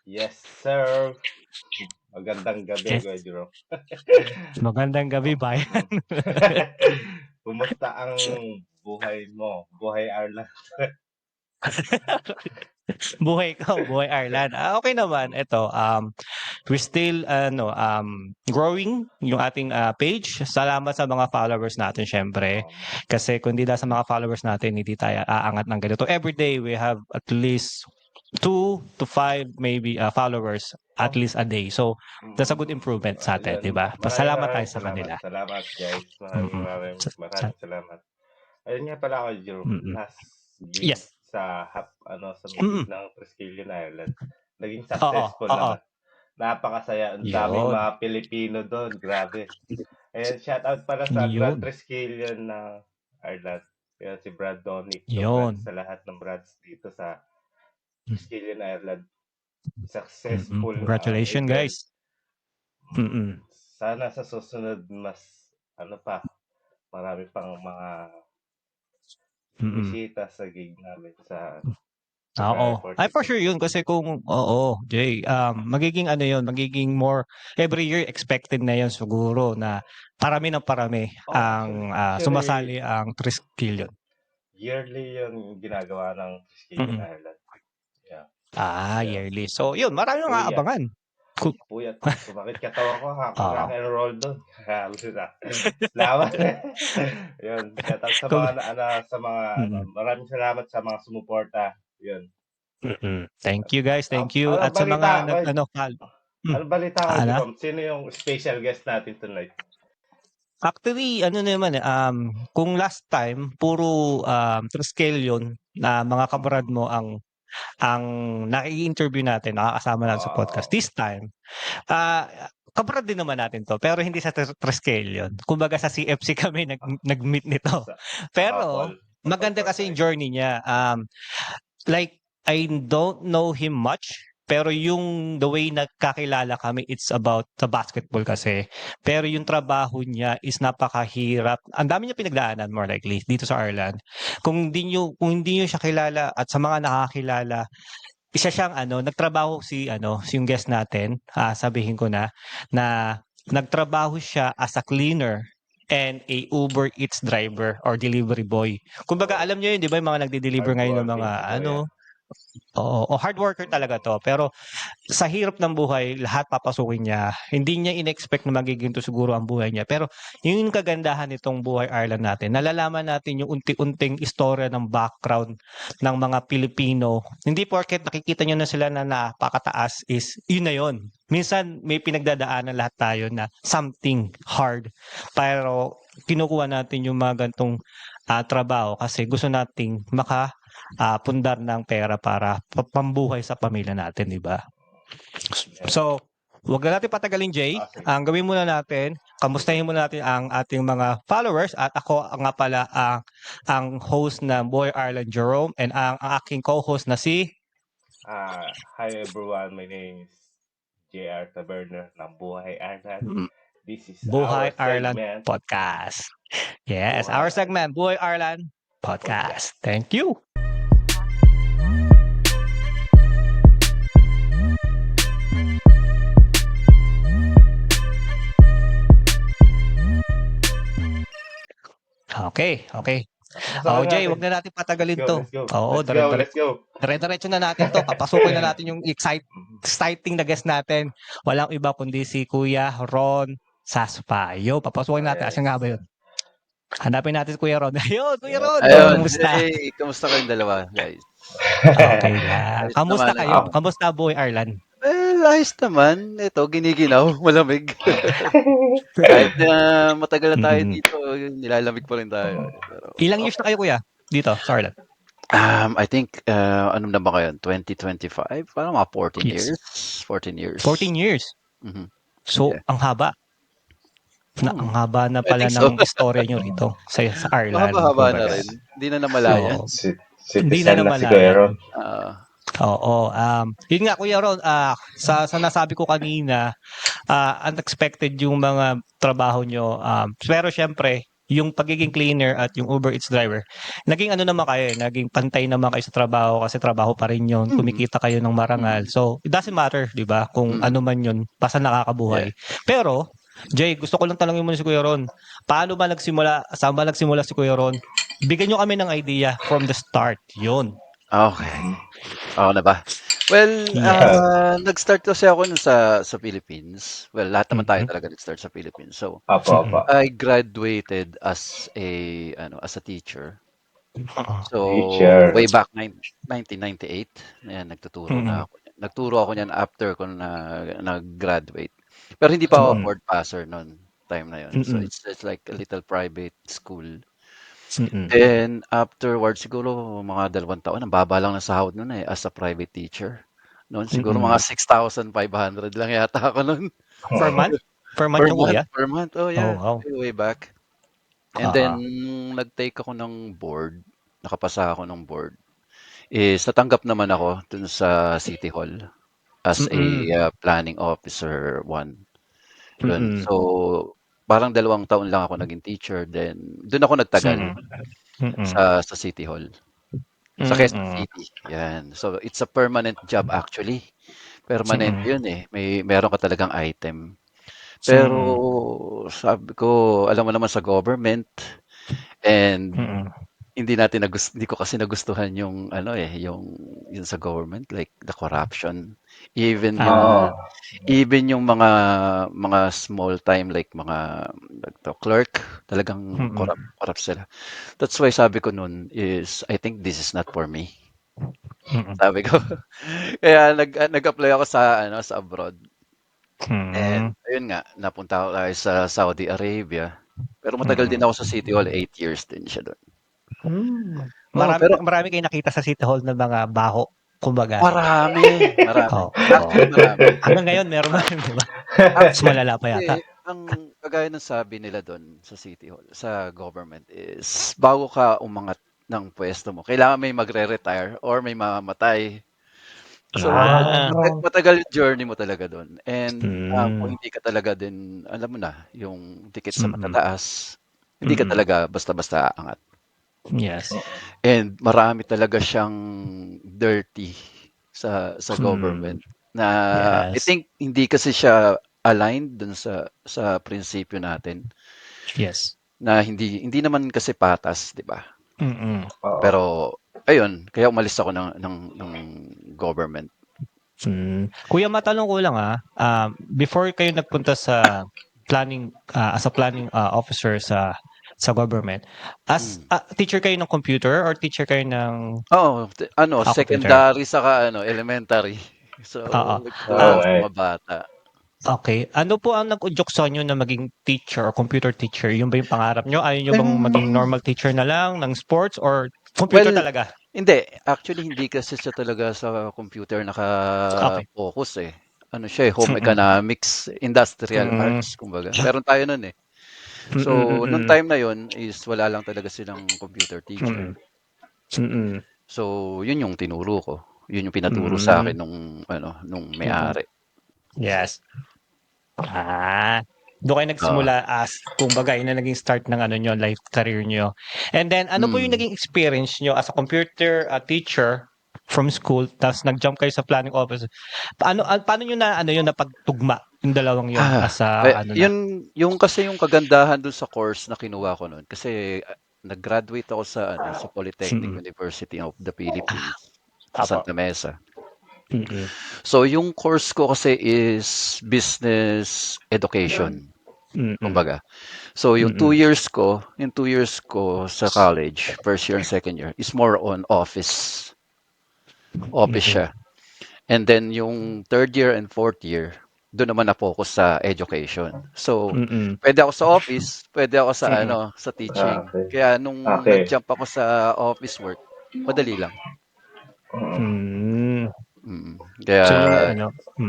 Yes, sir. Magandang gabi, Yes. Kuya Jerome. Magandang gabi, Oh. bayan. Kumusta ang buhay mo? Buhay Arla? Buhay ko, buhay Ireland. Okay naman. Ito, we still growing yung ating page. Salamat sa mga followers natin syempre. Um, Kasi kung di dahil sa mga followers natin, hindi tayo aangat ng ganito. Every day we have at least 2 to 5 maybe followers at oh, least a day. So that's a mm, good improvement sa atin, ayun. di ba? Maraming Pasalamat tayo maraming sa salamat. kanila. Salamat, guys. Maraming Mm-mm. maraming Sa- maraming salamat. Ayun nga pala, Kuya Jerome. mm-mm. Last gig Yes. sa gig Mm-mm. ng Triskelion Ireland. Naging Oo, successful oo. naman. Napakasaya. Ang daming Yun. mga Pilipino doon. Grabe. Ayan, shoutout pala sa Brad Yun. Triskelion na Ireland. Kaya si Brad Donick. Congrats Yun. sa lahat ng Brads dito sa Triskelion Ireland. Mm. Successful Congratulations, event. guys. Mm. Sana sa susunod mas ano pa, marami pang mga Mm. bumisita sa gig namin sa Oo. February Ay, for 14. sure yun. Kasi kung, oo, Jay, magiging ano yun, magiging more, every year expected na yun siguro na parami ng parami Oh, ang actually, sumasali ang Triskelion. yearly yung ginagawa ng Triskelion Mm. Ireland. Yeah. Yeah. Yearly. So, yun, marami nang Puyat. aabangan. Ku- Puyat. Sumakit katawan ko Oo. kaka-rock and roll doon. Halos na. Salamat. Yun. Shout out sa Kung- mga sa mga Mm. maraming salamat sa mga sumuporta. Yun. Thank you, guys. Thank you. Ano At sa mga balita? mm, Ano balita ko, ano? Jerome? Sino yung special guest natin tonight? Actually, ano naman kung last time puro Triskelion na mga kabrad mo ang nai-interview natin, nakakasama natin sa podcast. Oo. This time, kabrad din naman natin 'to, pero hindi sa Triskelion. Kumbaga sa CFC kami nag-meet nito. Sa Paul. Pero Paul maganda kasi yung Forsyth. journey niya. Like, I don't know him much, pero yung the way nagkakilala kami, it's about sa basketball kasi. Pero yung trabaho niya is napakahirap. Ang dami niya pinagdaanan more likely dito sa Ireland. Kung hindi niyo siya kilala at sa mga nakakilala, isa siyang nagtrabaho si yung guest natin, sabihin ko na nagtrabaho siya as a cleaner and a Uber Eats driver or delivery boy. Kumbaga Oh, alam niyo yun, 'di ba, yung mga nagde-deliver ngayon ng mga hardworking si Kuya. Oo, hard worker talaga 'to. Pero sa hirap ng buhay, lahat papasukin niya. Hindi niya in-expect na magiging 'to siguro ang buhay niya. Pero yun yung kagandahan nitong Buhay Ireland natin. Nalalaman natin yung unti-unting istorya ng background ng mga Pilipino. Hindi porket nakikita niyo na sila na napakataas is yun na yun. Minsan may pinagdadaanan lahat tayo na something hard. Pero kinukuha natin yung mga gantong trabaho kasi gusto nating pundar ng pera para pambuhay sa pamilya natin, 'di ba? Yan. So, wag na natin patagalin, Jay. Sige. Ang gawin muna natin, Sige. kamustahin muna natin ang ating mga followers at ako nga pala ang host ng Boy Ireland, Jerome, and ang aking co-host na si Hi everyone. My name is JR Taberner ng Buhay Ireland. mm, This is our Buhay Ireland segment, Podcast. Yes, our Buhay Ireland segment, Buhay Ireland Podcast. Podcast. Thank you. Okay. Pasok na Jay, natin. wag na natin Let's patagalin go, 'to. let's go. Oo, Let's go, let's go. dire-diretso na natin 'to. Papasukin na natin yung exciting na guest natin. Walang iba kundi si Kuya Ron Saspayo. Papasukin Oh, natin. yes. Asan nga ba yun? Hanapin natin si Kuya Ron. Ayun, Kuya Yes. Ron. Ayun, Kamusta? hey, kamusta kayong dalawa, guys? Okay lang. Ayos Kamusta naman, kayo? ano? Kamusta buhay Ireland? Ayos naman. Ito, giniginaw, malamig. Kahit na matagal na tayo Mm. dito, nilalamig pa rin tayo. Pero, Ilang years na kayo, Kuya? Dito, sa Ireland? I think, ano na ba kayo? 2025? Parang mga 14 Yes. years. 14 years. 14 years. Mhm. So, Yeah. ang haba. Ang haba na I pala think so. ng istorya nyo rito sa Ireland. Mahaba-haba na Kumbaga. rin. Hindi na namalayan. Oo. Hindi Citizen na na si Kuya namalayan. Ron. Oo, yun nga Kuya Ron, sa nasabi ko kanina, unexpected yung mga trabaho nyo. Pero syempre, yung pagiging cleaner at yung Uber Eats driver, naging ano naman kayo, naging pantay naman kayo sa trabaho kasi trabaho pa rin yun, Mm. kumikita kayo ng marangal. Mm. So, it doesn't matter, di ba, kung ano Mm. man yun, basta nakakabuhay. Yeah. Pero, Jay, gusto ko lang tanongin mo si Kuya Ron, paano ba nagsimula, saan ba nagsimula si Kuya Ron? Bigyan nyo kami ng idea from the start, yun. Okay. Ako na ba? Well, Yes. nag-start kasi ako nun sa Philippines. Well, lahat naman tayo Mm-mm. talaga nag-start sa Philippines. So, Apo, Mm-mm. apo. I graduated as a teacher. Oo. So, Teacher. way back 1998, ayan, nagtuturo Mm-mm. na ako. Nagturo ako niyan after ko nag-graduate. Pero hindi pa ako Mm-mm. board passer noon, time na yon. So, Mm-mm. it's like a little private school. Mm-mm. Then, afterwards, siguro mga 2 taon, ang baba lang ng sahod noon as a private teacher. Noon, siguro mga Mm-mm. 6,500 lang yata ako noon. Per month? Per month Per yung month, kuya? per month. Oh, Oh, yeah. wow. Way back. And then, Ah. nag-take ako ng board. Nakapasa ako ng board. Natanggap naman ako dun sa City Hall as a Mm. planning officer 1. Yun. Mm. So, parang 2 taon lang ako naging teacher. Then, dun ako nagtagal Mm. Mm. sa City Hall. Sa Quezon Mm. City. Yan. So, it's a permanent job actually. Permanent Mm. yun eh. Meron ka talagang item. Pero, Mm. sabi ko, alam mo naman sa government, and Mm. hindi ko kasi nagustuhan yung yung sa government, like the corruption. Even Ah. Oo. yung mga small time, like mga clerk, talagang Mm. corrupt sila. That's why sabi ko nun is, I think this is not for me. Mm. Sabi ko. Kaya nag-apply ako sa abroad. Mm. And ayun nga, napunta ako tayo sa Saudi Arabia. Pero matagal din Mm. ako sa City Hall, 8 years din siya doon. Hmm. Oo, Marami pero marami kayong nakita sa City Hall na mga baho, kumbaga. marami. Oo, oo. Actually, marami. Hanggang ngayon meron pa Marami. rin, 'di ba? Mas Actually, malala pa yata. ang kagaya ng sabi nila doon sa City Hall, sa government is, bago ka umangat ng pwesto mo, kailangan may magre-retire or may mamamatay. So, Ah. matagal yung journey mo talaga doon. And kung Hmm. hindi ka talaga din, alam mo na, yung ticket sa Mm. matataas, hindi ka Mm. talaga basta-basta aangat. Yes. And marami talaga siyang dirty sa Hmm. government na I Yes. think hindi kasi siya aligned dun sa prinsipyo natin, Yes. na hindi naman kasi patas, 'di ba? Mm. Oo. Pero ayun, kaya umalis ako ng government. Kuya, matanong ko lang, before kayo nagpunta sa as a planning officer sa government, as Hmm. teacher kayo ng computer or teacher kayo ng Oo, computer? secondary saka elementary. So, Oo. nagtuturo Oo Ah, ako sa eh. mga bata. okay. Ano po ang nag-udyok sa inyo na maging teacher or computer teacher? Yun ba yung pangarap nyo? Ayaw nyo bang maging Um, normal teacher na lang ng sports or computer well, talaga? hindi. Actually, hindi kasi siya talaga sa computer Okay. naka-focus eh. Ano siya home Mm. economics, industrial Mm. arts, kumbaga. Meron tayo nun eh. Mm. So, nung Mm. time na yun is wala lang talaga silang computer Mm. teacher. Mm. So, yun yung tinuro ko. Yun yung pinaturo sa Mm. akin nung Mm. may-ari. Yes. Doon kayo Oo. nagsimula as kumbaga yun na naging start ng ano niyo, life career niyo. And then ano po yung Mm. naging experience niyo as a computer teacher from school tapos nag-jump kayo sa planning office? Paano niyo na ano yun napagtugma yung dalawang yun as a Kaya ano na? yung kasi yung kagandahan dun sa course na kinuha ko nun, kasi nag-graduate ako sa Polytechnic Mm. University of the Philippines sa Apo. Santa Mesa. Mm. So yung course ko kasi is business education, Mm. kumbaga. So Mm. yung 2 years ko sa college, first year and second year, is more on office Mm. siya. And then yung third year and fourth year, doon naman na-focus sa education. So, Mm. pwede ako sa office, pwede ako sa Mm. sa teaching. Okay. Kaya nung Okay. nag-jump ako sa office work, madali lang. Mm. Mm. Kaya So yung ano,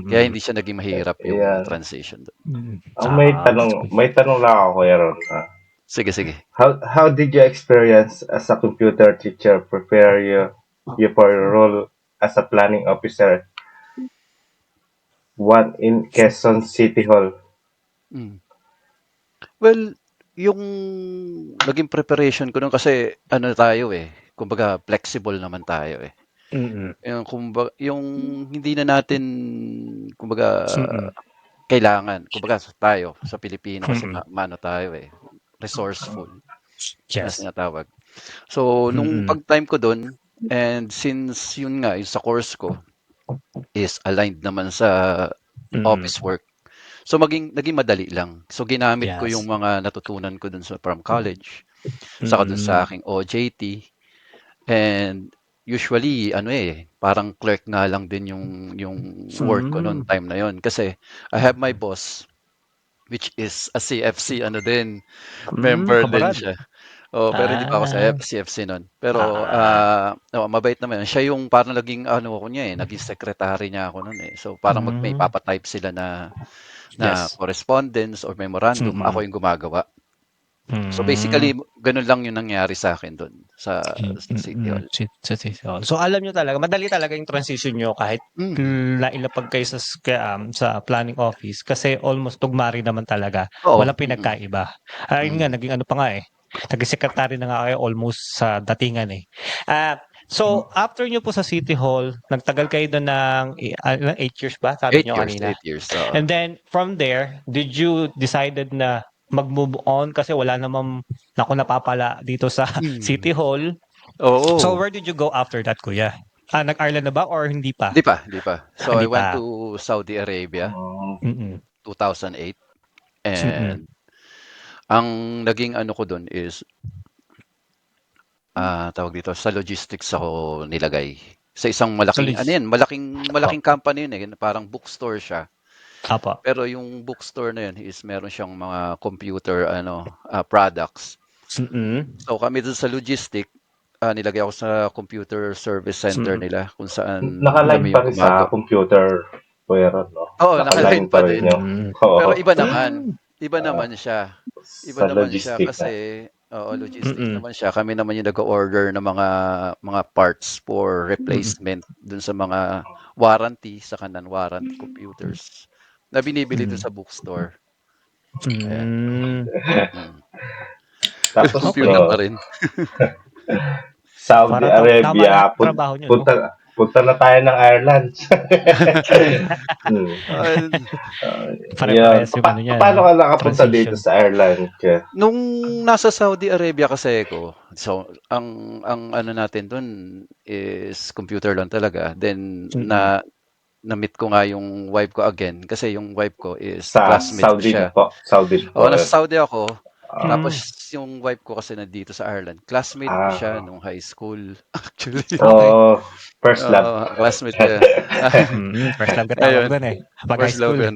kaya mm. hindi siya naging mahirap yung Ayan. transition doon. Mm. May tanong lang ako, Kuya Ron. Sige, sige. How did your experience as a computer teacher prepare you for your role as a planning officer, one in Quezon City Hall? Mm. Well, yung naging preparation ko nun kasi ano tayo kumbaga flexible naman tayo Mm. yung hindi na natin kumbaga Mm. kailangan, kumbaga tayo sa Pilipino kasi Mm. mano tayo resourceful na Yes. sinatawag. So, nung Mm. pag-time ko dun, and since yun nga, yung sa course ko is aligned naman sa Mm. office work, so naging madali lang. So, ginamit ko yung Yes. mga natutunan ko dun from college, saka dun Mm. sa aking OJT, and usually parang clerk nga lang din yung work ko noon Mm. time na yon kasi I have my boss which is a CFC din, member din Kamarad. siya. Oo, pero hindi pa ako sa Ah. CFC nun. Pero, Ah. mabait naman yun. Siya yung parang naging ko niya, naging secretary niya ako nun. So, parang may Hmm. ipapa-type sila na Yes. correspondence or memorandum, Mm. ako yung gumagawa. So, Hmm. basically, ganun lang yung nangyari sa akin dun sa City Mm. Hall. Sa City Hall. So alam niyo talaga, madali talaga yung transition niyo kahit Mm. nailapag kayo sa planning office kasi almost tugma rin naman talaga. Oo, Walang pinagkaiba. Ayun nga, mm. naging ano pa nga naging secretary na nga kayo almost sa datingan So after niyo po sa City Hall, nagtagal kayo doon ng 8 years ba? Sabi 8 niyo years, kanina. 8 years, oo. And then from there, did you decided na mag-move on kasi wala namang napapala dito sa Mm. City Hall? So Oo. where did you go after that, kuya? Nag-Ireland na ba or hindi pa? Hindi pa. So, I Hindi went pa. to Saudi Arabia, Mm. 2008, Mm. and ang naging ko dun is tawag dito, sa logistics ako nilagay. Sa isang So malaking lis Apo. malaking company yun parang bookstore siya. Apo. Pero yung bookstore na yun is meron siyang mga computer products. Mm. So kami dun sa logistic, nilagay ako sa computer service center Mm. nila kung saan Naka-line kami pa yung rin sa computer, Kuya Ron, 'no? Oo, Naka-line naka-line pa pa rin din. yung Mm. Pero oo, iba naman siya. Iba sa naman siya logistic na. kasi logistics Mm. naman siya. Kami naman yung nag-order ng mga parts for Mm. replacement dun sa mga warranty sa non-warranty computers na binibili dun Mm. sa bookstore. Ayan. Hmm. Mm. Tapos Computer pa Okey. rin. Saudi Tama lahat Arabia, ng trabaho niyo 'no? punta na tayo ng Ireland. Hmm, Ayun. ayun. Pare-parehas yung ano niya 'no, Papaano ka nakapunta dito transition. sa Ireland, Kuya? Nung nasa Saudi Arabia kasi ako, so ang natin dun is computer lang talaga. Then Mm. na-meet ko nga yung wife ko again kasi yung wife ko is Sa classmate ko Saudi siya. na po, Saudi na po, Oo, nasa Saudi ako. ah, Tapos Hmm. yung wife ko kasi nandito sa Ireland. Classmate ko siya ah, nung high school actually. Okey. oh, first love. Oo, classmate ko. First love ka tawag Ayun, dun, 'pag high first love school, yun.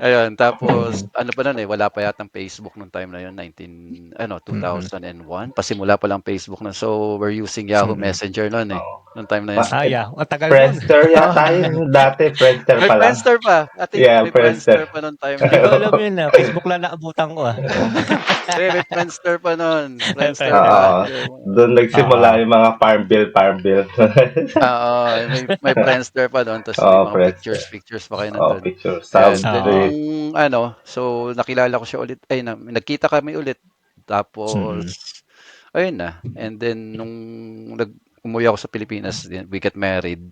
Ayun, tapos Mm. ano pa nun wala pa yatang Facebook nung time na yun, Mm. 2001. Pasimula pa lang Facebook na. So, we're using Yahoo Mm. Messenger nun Oo. nung time na yun. Ma Yeah, ang tagal nun. Friendster Oo. yata yun dati, Friendster May pa lang. Friendster pa. I think Yeah, may Friendster Friendster. pa nung time Hindi na ko yun. alam yun, Facebook lang naabutan ko, May Friendster pa nun. Friendster Friendster Oo, pa. pa. So, dun nagsimula Oo. yung mga farm bill. oo, may Friendster pa nun. Tapos may Oo, mga Friendster. pictures pa kayo Oo, nandun. picture. Ayan. Sound Then Oo. nung so nakilala ko siya ulit. Nagkita kami ulit. Mm. Tapos, ayun na. And then nung umuwi ako sa Pilipinas, we get married.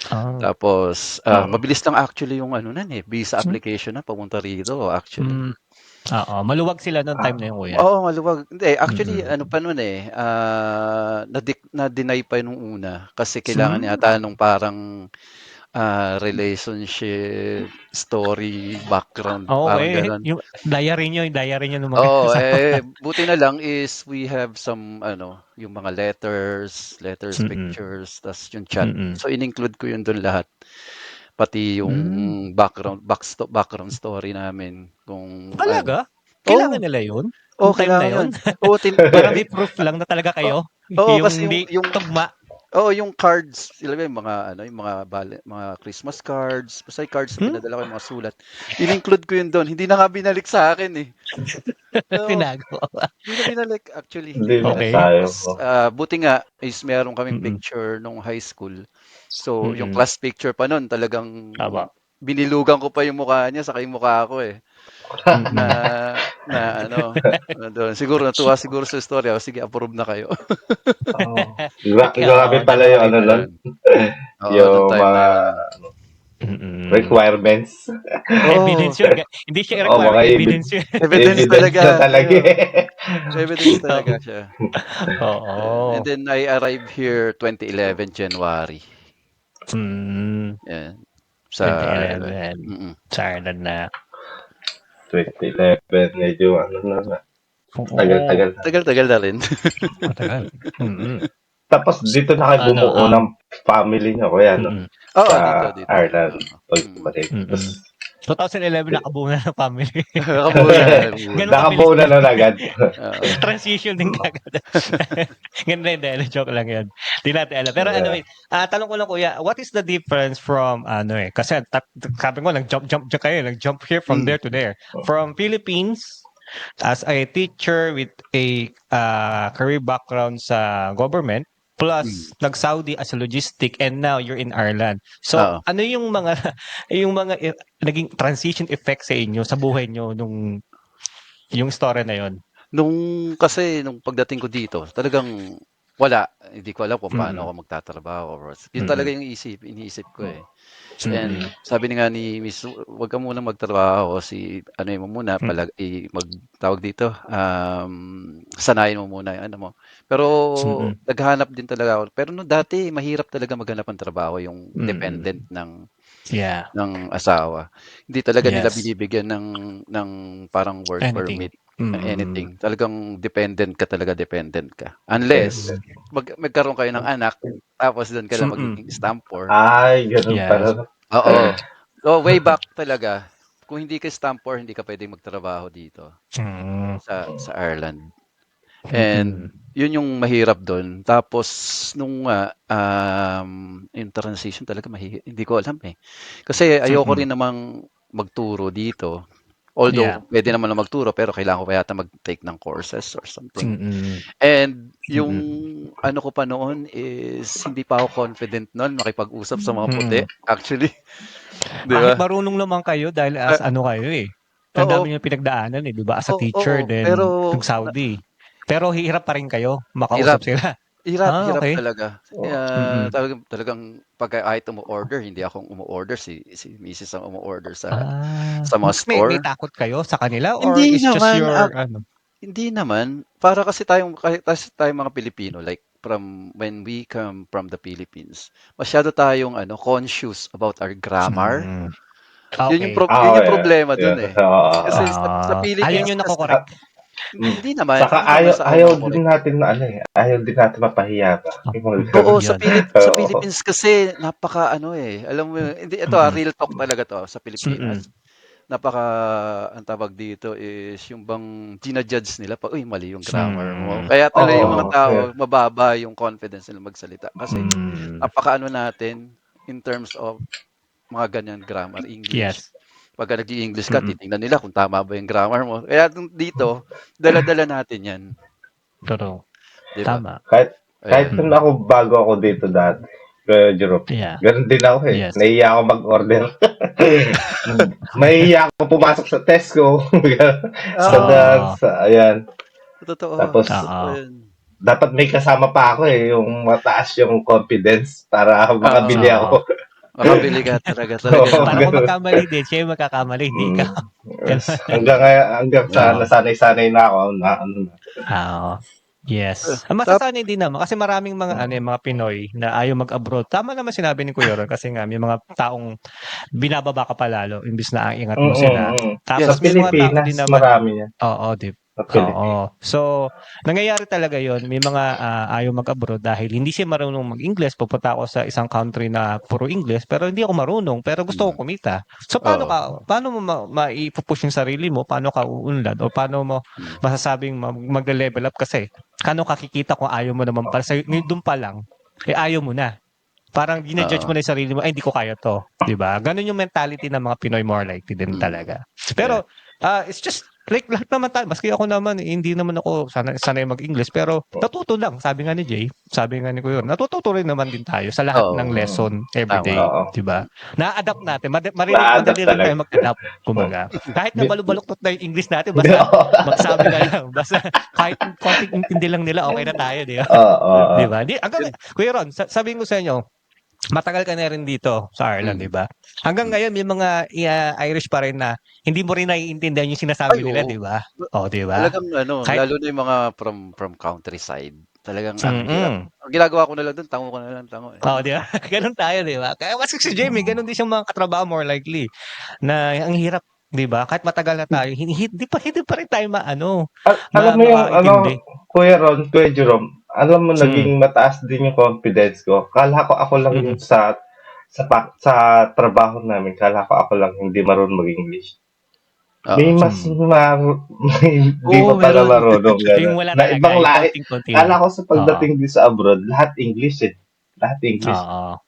Ah. Tapos, Mm. mabilis lang actually yung visa application na papunta rito actually. Hmm. Oo, maluwag sila nung time na yun, kuya. Oo, maluwag. Hindi, actually Mm. pa nun na-deny pa nung una kasi kailangan Hmm. yata nung parang relationship story background, parang Okey, gano'n. yung diary niyo nung Oo, magkakasama. buti na lang is we have some yung mga letters, Mm. pictures, tas yung chat. Mm. So in-include ko yun dun lahat, pati yung Hmm. background story namin kung ano. Talaga? Kailangan Oo, nila yun? oo, Nung time na kailangan yun? yun. Oo, Para may proof lang na talaga o kayo? oo, Yung kasi hindi yung tugma? oo, yung cards, alam mo yung mga Christmas cards, basta yung cards na Hmm? pinadala ko, yung mga sulat, in-include ko yun dun. Hindi na nga binalik sa akin, Oo. Tinago. Hindi na binalik, actually, hindi Hindi na na, binalik. Okey. sayang. Tapos, Oh. buti nga is meron kaming Mm. picture nung high school. So, yung Mm. class picture pa nun talagang Tama. binilugan ko pa yung mukha niya saka yung mukha ko eh. Na na ano, doon. Siguro natuwa siguro sa istorya. O, sige, approve na kayo. Oh. Oo, Grabe pala dalawa yung kayo ano nun, doon. Oo, nung yung time na mga yun. requirements. Oo, Evidence yun. Hindi siya Oh, requirement, mga evidence yun. evidence evidence talaga. na talaga Oo, eh. evidence talaga siya. And Oo. then I arrived here 2011 January. Mm, Yan, sa Ireland. 2011. Mm. Sa Ireland na. 2011, medyo ano na, Oo. tagal-tagal na. Tagal-tagal na rin. Matagal. Tapos dito na kayo Ano, bumuo ng family niyo, kuya, no? mm, Oo, Sa dito. Ireland, Oo. pagbalik. Tapos, 2011 nakabuo na ng family. Nakabuo na, nakabuo na. Ganun kabilis nakabuo na nun agad. Oo. transition din kagad. Ganda yun, dahil joke lang yun. Di natin alam. Pero anyway, tanong ko lang kuya, what is the difference from kasi sabi ko nag-jump kayo, nag-jump here from Mm. there to there. From Philippines as a teacher with a career background sa government plus Mm. nag-Saudi as a logistic and now you're in Ireland. So Oo. ano yung mga naging transition effect sa inyo sa buhay nyo nung yung story na yon? Nung pagdating ko dito, talagang wala. Hindi ko alam kung paano Mm. ako magtatrabaho. Yun talaga Mm. yung iniisip ko eh. Mm. And sabi nga ni Miss, wag ka muna magtrabaho si ano mo muna magtawag dito, sanayin mo muna yung ano mo. Pero Mm. naghahanap din talaga ako. Pero no dati mahirap talaga maghanap ng trabaho yung Mm. dependent Yeah. ng asawa. Hindi talaga nila Yes. binibigyan ng parang work Anything. permit, Mm. anything. Talagang dependent ka. Unless magkaroon kayo ng anak, tapos doon ka lang Mm. magiging stamper. Ay, ganun Yes. pala. Oo. So, way back talaga, kung hindi ka stamper, hindi ka pwedeng magtrabaho dito Mm. sa Ireland. Mm. And yun yung mahirap doon. Tapos yung transition talaga hindi ko alam eh. Kasi ayoko Mm. rin namang magturo dito. Yeah. Although pwede naman na magturo pero kailangan ko pa yata mag-take ng courses or something. Mm. And yung Mm. ano ko pa noon is hindi pa ako confident noon makipag-usap sa mga puti. Mm. Actually, 'di Kahit ba? marunong naman kayo dahil as Ah, ano kayo eh. Ang oo, dami niyo pinagdaanan eh, 'di ba? As a oo, teacher pero then nag-Saudi. Pero hirap pa rin kayo hirap. makausap sila. Hirap Okay. talaga. Mm. Talagang pagka kahit umo-order, hindi akong umo-order, si Misis ang umo-order sa mga Bakit may store. takot kayo sa kanila or Hindi it's just naman, your ano? hindi naman. Para kasi tayong mga Pilipino, like from when we come from the Philippines, masyado tayong conscious about our grammar. Mm. Yun yung Okay. yun yung Yeah. problema dun Yeah. eh. Oo. Kasi sa Ayun Philippines yung kasi nako-correct. hindi naman, Saka hindi naman ayaw, sa akin ayaw din nako-correct. natin na ano eh. Ayaw din natin mapahiya ba? Oh, Yung mga Oo, ganun. yun. Sa Oo. Philippines kasi napaka ano eh, alam mo hindi ito Mm. real talk talaga to sa Mm. Pilipinas. Napaka ang tawag dito is yung bang gina-judge nila pa, uy, mali yung grammar mo. Mm. Kaya tuloy yung mga Oo. tao Yeah. mababa yung confidence nila magsalita kasi Mm. napakaano natin in terms of mga ganyan grammar, English. Yes. Pagka nag-i-English ka, Mm. titingnan nila kung tama ba yung grammar mo. Kaya dito, dala-dala natin 'yan, Totoo. 'di ba? Tama. Kahit Ayan. nung bago ako dito dati, Jerome, Yeah. ganun din ako eh. Yes. Nahiya ako mag-order. Mahiya ako pumasok sa Tesco. sa Oo, Dance, ayan. totoo. Tapos, Totoo Oo. 'yan. dapat may kasama pa ako eh, yung mataas yung confidence para makabili Oo. Oo. ako. Makabili ka talaga, Oo, talagang Para kung ganun. magkamali din, siya yung magkakamali, hindi ikaw. Mm. Ganun. Hanggang sa Oo. nasanay-sanay na ako na ano na. Oo. Yes. Tap Masasanay din naman kasi maraming mga Pinoy na ayaw mag-abroad. Tama naman sinabi ni Kuya Ron kasi nga may mga taong binababa ka pa lalo imbis na aangat mo sila. Sa Tapos yes. may mga tao din Pilipinas, naman. marami yan. Oo, Sa Pilipinas. oo. So, nangyayari talaga yon. May mga ayaw mag-abroad dahil hindi siya marunong mag-English. Pupunta ako sa isang country na puro English pero hindi ako marunong pero gusto ko Mm. kumita. So, Oo. paano mo maipupush yung sarili mo? Paano ka uunlad? O paano mo Mm. masasabing magle-level up kasi? Paano kakikita kung ayaw mo naman para sa doon pa lang, ayaw mo na. Parang gina-judge Oo. mo na yung sarili mo, ay hindi ko kaya to, 'di ba? Ganun yung mentality ng mga Pinoy more likely din Mm. talaga. Yeah. Pero it's just like lahat naman tayo, maski ako naman, hindi naman ako sanay mag-English, pero natuto lang. Sabi nga ni Jay, sabi nga ni Kuya, natututo rin naman din tayo sa lahat ng Oo, lesson tama. everyday, Oo. 'di ba? Na-adapt natin, Na-adapt madali rin tayo talaga. mag-adapt, kumbaga. Kahit na Di- balok-baloktot na yung English natin, basta magsabi ka lang, basta kahit konting intindi lang nila, okay na tayo, 'di ba? Oo. 'Di ba? Kuya Ron, sabihin ko sa inyo, matagal ka na rin dito sa Ireland, 'di Mm. ba? Hanggang ngayon may mga Irish pa rin na hindi mo rin naiintindihan yung Ay, sinasabi nila, oo. 'di ba? Oh, 'di ba? Talagang ano, Kahit lalo na yung mga from countryside, talagang ang hirap. mm. Ang ginagawa ko na lang dun, tango ko na lang, tango, eh. Oh, 'di ba? Gano'n tayo, 'di ba? Kaya mas si Jamie, gano'n din siyang mga katrabaho more likely na ang hirap, 'di ba? Kahit matagal na tayo, hindi pa rin tayo maano, Alam mo yung makaintindi. Kuya Ron, Kuya Jerome, alam mo Mm. naging mataas din yung confidence ko. Kala ko ako lang Mm. yung sa trabaho namin, kala ko ako lang hindi marunong mag-English. May Oo. mas Mm. may di Oo, pa pala meron. marunong Yung gano'n. wala Na talaga, ibang yung lahi. konting-konti lang. Kala ko sa Oo. pagdating din sa abroad, lahat English eh. Lahat English. Oo.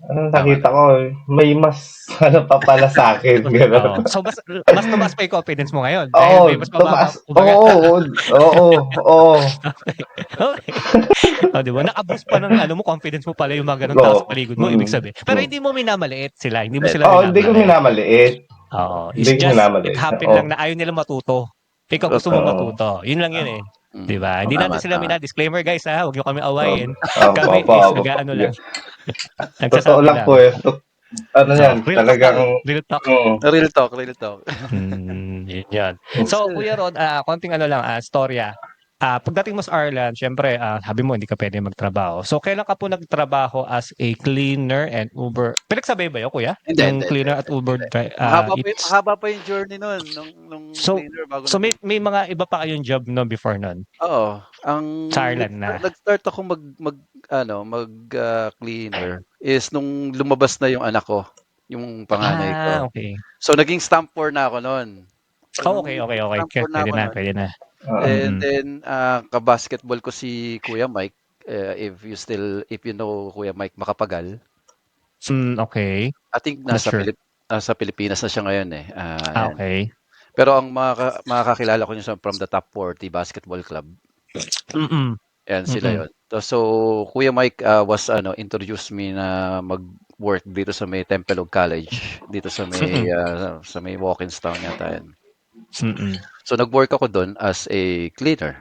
Anong Tama, nakita tama. ko eh, may mas ano pa pala sa akin, Oo. gano'n. So mas tumaas pa yung confidence mo ngayon dahil Oo, may mas mababa tumaas. kumbaga. Oo, oo, oo. Okay. Okay. Oh, 'di ba? Naka-boost pa ng ano mo, confidence mo pala yung mga gano'ng tao Oo. sa paligid mo, ibig Mm, sabihin. Pero mm. hindi mo minamaliit sila, hindi mo Hindi, sila hindi. Oo, hindi ko minamaliit. minamaliit. Oo, Hindi it's ko just it minamaliit. happen Oo. lang na ayaw nila matuto. Ikaw gusto mo Oo. matuto, yun lang yun, eh, 'di ba? Hindi Tama, natin sila tama. disclaimer guys, ha, huwag niyo kami Oo. awayin. Kami Opo, is opo. nag-aano lang, Totoo nagsasabi lang lang. po eh. Ano Oo, yan, real talk talagang, tayo, real talk. Real talk, real talk. Yun yan. So, Kuya Rod, konting ano lang, storya. Pagdating mo sa Ireland, siyempre, sabi mo hindi ka pwede magtrabaho. So, kailan ka po nagtrabaho as a cleaner and Uber? Pinagsabay ba yun, Kuya? Hindi, Yung hindi, hindi, cleaner hindi, at Uber hindi. eats? Mahaba pa yung journey nun nung So, cleaner bago so may, nag-Uber. may mga iba pa kayong job no before nun Oo, ang sa Ireland na? nag-start ako cleaner is nung lumabas na yung anak ko, yung panganay ko. Okay. So naging stamp 4 na ako nun. So Oh, nung okay, okay, naging okay. stamp 4 na Pwede ako na, nun, pwede na. and Mm-mm. then ka-basketball ko si Kuya Mike, if you know Kuya Mike Macapagal. Okay. I think Not sure. nasa Pilipinas na siya ngayon, eh. Ayan. Okay. Pero ang makakakilala ko niya from the top 40 basketball club. Mm-mm. Ayan, sila Mm-mm. yon. So, Kuya Mike introduced me na mag-work dito sa may Templeogue College, dito Mm-mm. sa may Walkinstown yata yan. Mm-mm. So, nag-work ako doon as a cleaner.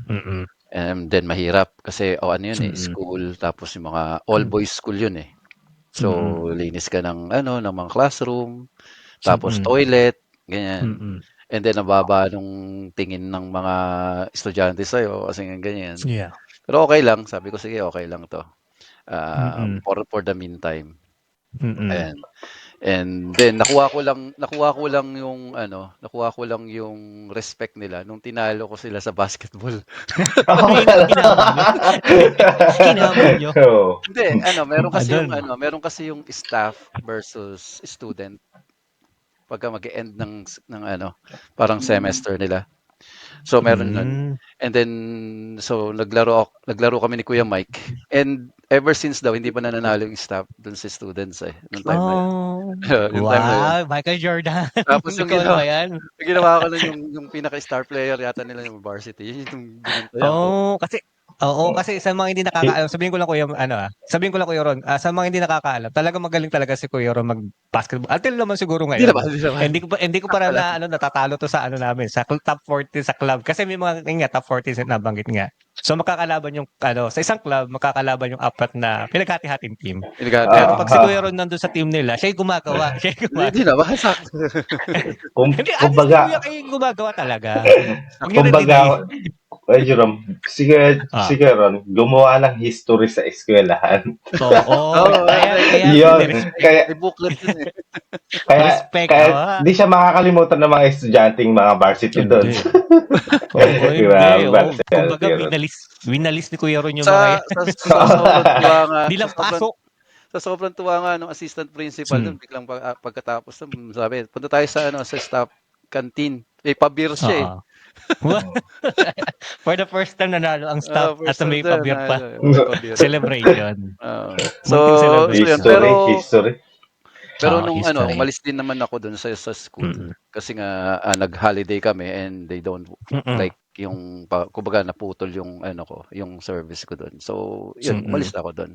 Mm-mm. And then mahirap kasi ano yun eh, Mm-mm. school, tapos yung mga all boys school yun eh. So, Mm-mm. linis ka ng mga classroom, tapos Mm-mm. toilet, ganyan. Mm-mm. And then nababa nung tingin ng mga estudyante sa'yo kasi ganyan. Yeah. Pero okay lang, sabi ko sige okay lang 'to. Mm-mm. For the meantime. Mm-mm. Ayan. And then nakuha ko lang yung respect nila nung tinalo ko sila sa basketball. Hinamon nyo. Hinamon nyo. Oo. Hindi, Doon. meron kasi yung staff versus student pagka mag-e-end ng parang semester nila. So meron nun. Mm. And then so naglaro kami ni Kuya Mike. And ever since daw hindi pa nananalo yung staff dun sa students nung time na yun. Oh. Yung time na yun. Wow, Michael Jordan. Tapos Ikaw na ba yan? yung ginawa ko lang yung pinaka-star player yata nila yung varsity. Yun yung binantayan ko. Kasi sa mga hindi nakakaalam, sabihin ko lang Kuya Ron, sa mga hindi nakakaalam, talagang magaling talaga si Kuya Ron mag-basketball. Until naman siguro Hindi ngayon. naman, hindi naman. Hindi ko pa Sakto lang. natatalo to sa namin, sa top 40 sa club. Kasi may mga top 40 na nabanggit nga. So makakalaban yung sa isang club, makakalaban yung apat na pinaghati-hating team. Pero pag si Kuya Ron nandun sa team nila, siya yung gumagawa. Hindi naman, sakto. Hindi, honestly, Kumbaga, Kuya, kayo yung gumagawa talaga. Huwag nyo na kumbaga, deny. Jerome, sige, Ah. sige Ron, gumawa ng history sa eskwelahan. Oo. Kaya Yun, respect. kaya, May booklet yun eh. Respect. kaya di siya makakalimutan ng mga estudyanteng mga varsity doon. Hindi. Oo, hindi. Grabe, Kumbaga, varsity Ron. winalis ni Kuya Ron yung mga yan. Sobrang tuwa nga, Hindi lang pasok. sa sobrang tuwa nga nung assistant principal Hmm. doon, biglang pagkatapos nun, sabi, punta tayo sa staff canteen. Pa-beer siya eh. Oo. For the first time nanalo ang staff at First may time pabir pa. may pa-beer. Celebration. Oo. Munting celebration. So yun. Pero History. Pero Oo, nung ano, history. umalis din naman ako dun sa school Mm. kasi nga, nag-holiday kami and they don't Mm. like yung kumbaga naputol yung ano ko, yung service ko dun. So, yun Mm. umalis na ako dun.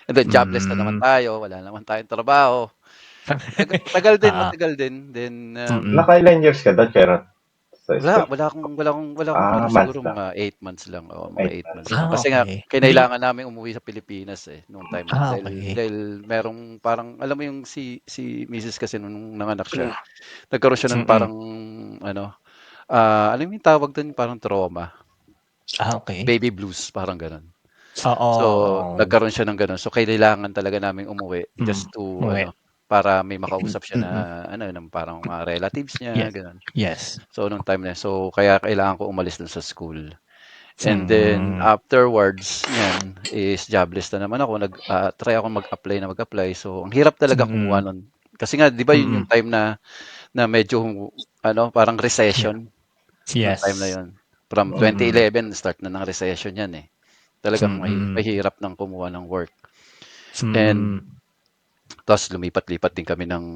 And then jobless na naman Hmm. tayo, wala naman tayong trabaho. Matagal din, Oo. matagal din. Then, Mm. Nakailan years ka doon, Sharon? Sa school? wala akong ano, Months siguro lang. mga 8 months lang, oo, mga 8 8 months months. lang. Ah, Kasi nga okey. Hindi kinailangan naming umuwi sa Pilipinas, nung time na yun. Dahil okey. dahil merong parang alam mo yung si misis kasi nung nanganak siya, nagkaroon siya ng Mm. parang ano, ano yung tawag dun, parang trauma, Okey. baby blues, parang gano'n. Oo, So, oo. nagkaroon siya ng gano'n. So, kailangan talaga naming umuwi Hmm, just to umuwi. ano, para may makausap siya na Mm. ano, ng parang mga relatives niya, Yes. gano'n. Yes. So, nung time na yun, so kaya kailangan ko umalis dun sa school. And then Hmm. afterwards niyan is jobless na naman ako, try akong mag-apply. So, ang hirap talaga kumuha Mm. nun. Kasi nga 'di ba yun Mm. yung time na medyo ano, parang Yeah. recession nung time na Yes. yun. From Mm. 2011 start na ng recession yan, Talagang Mm. mahirap ng kumuha ng work. And Mm. ta's lumipat-lipat din kami ng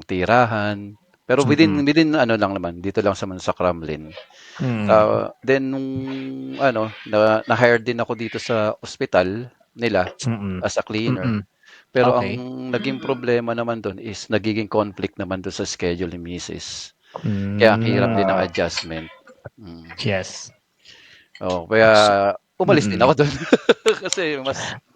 tirahan. Pero within Mm. within ano lang naman, dito lang sa Cramlin. Mm. Then nung ano, na-hire din ako dito sa ospital nila Mm. as a cleaner. Mm. Pero ang Okey. naging problema naman dun is nagiging conflict naman dun sa schedule ni misis. Kaya ang hirap din ng Ah, Hmm. adjustment. Mm. Yes. Oo, kaya So umalis din mm. ako dun. Kasi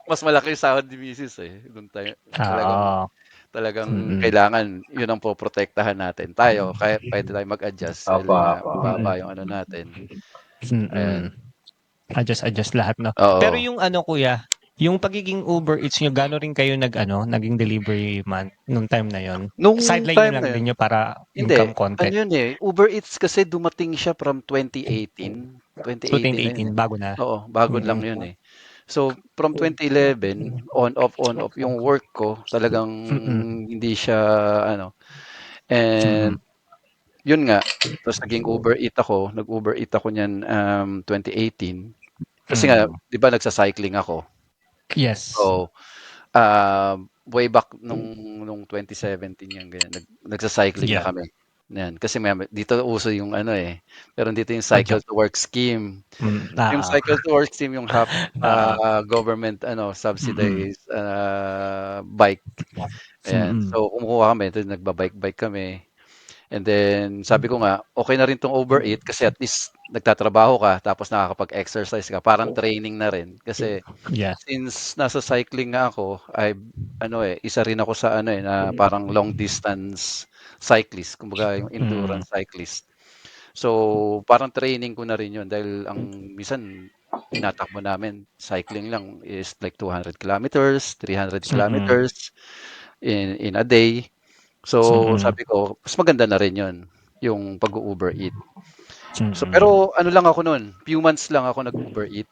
mas malaki yung sahod ni misis, nung time talagang Oo. talagang Mm. kailangan yun ang poprotektahan natin. Tayo kahit puwede tayong mag-adjust dahil opo, nga opo. Mm. mababa yung ano natin, Mm. ayan. Adjust lahat 'no. Pero Oo. yung ano kuya, yung pagiging Uber Eats niyo gaano rin kayo nag-ano, naging delivery man nung time na yun? Nung Sideline niyo time na lang yun din yun para hindi, income konti? ano yun, Uber Eats kasi dumating siya from 2018, So 2018 na yun, 2018 bago na? Oo, bago lang Mm. yun, So, from 2011 on off yung work ko talagang Mm. hindi siya ano, Mm. and yun nga, tapos nag-Uber Eat ako niyan, 2018. Kasi nga Mm. 'di ba nagsa-cycling ako. Yes. So, way back nung 2017 yan ganyan, nagsa-cycling na Yeah. kami, yan. Kasi dito uso yung ano, meron dito yung Adjo cycle to work scheme. Yung oo. cycle to work scheme yung half, Oo. government ano Mm. subsidized, bike, ayan. Mm. So, kumukuha kami then nagba-bike-bike kami. And then sabi ko nga, okey na rin 'tong overeat kasi at least nagtatrabaho ka tapos nakakapag-exercise ka, parang training na rin. Kasi Yeah. since nasa cycling nga ako, ay ano, isa rin ako sa ano, na parang long distance cyclist, kumbaga yung Mm. endurance cyclist. So, parang training ko na rin 'yun dahil ang minsan tinatakbo namin cycling lang is like 200 kilometers, 300 Mm. kilometers in a day. So, Mm. sabi ko mas maganda na rin 'yun, yung pag-u-Uber Eat. So, Mm. pero ano lang ako nun, few months lang ako nag-Uber Eat.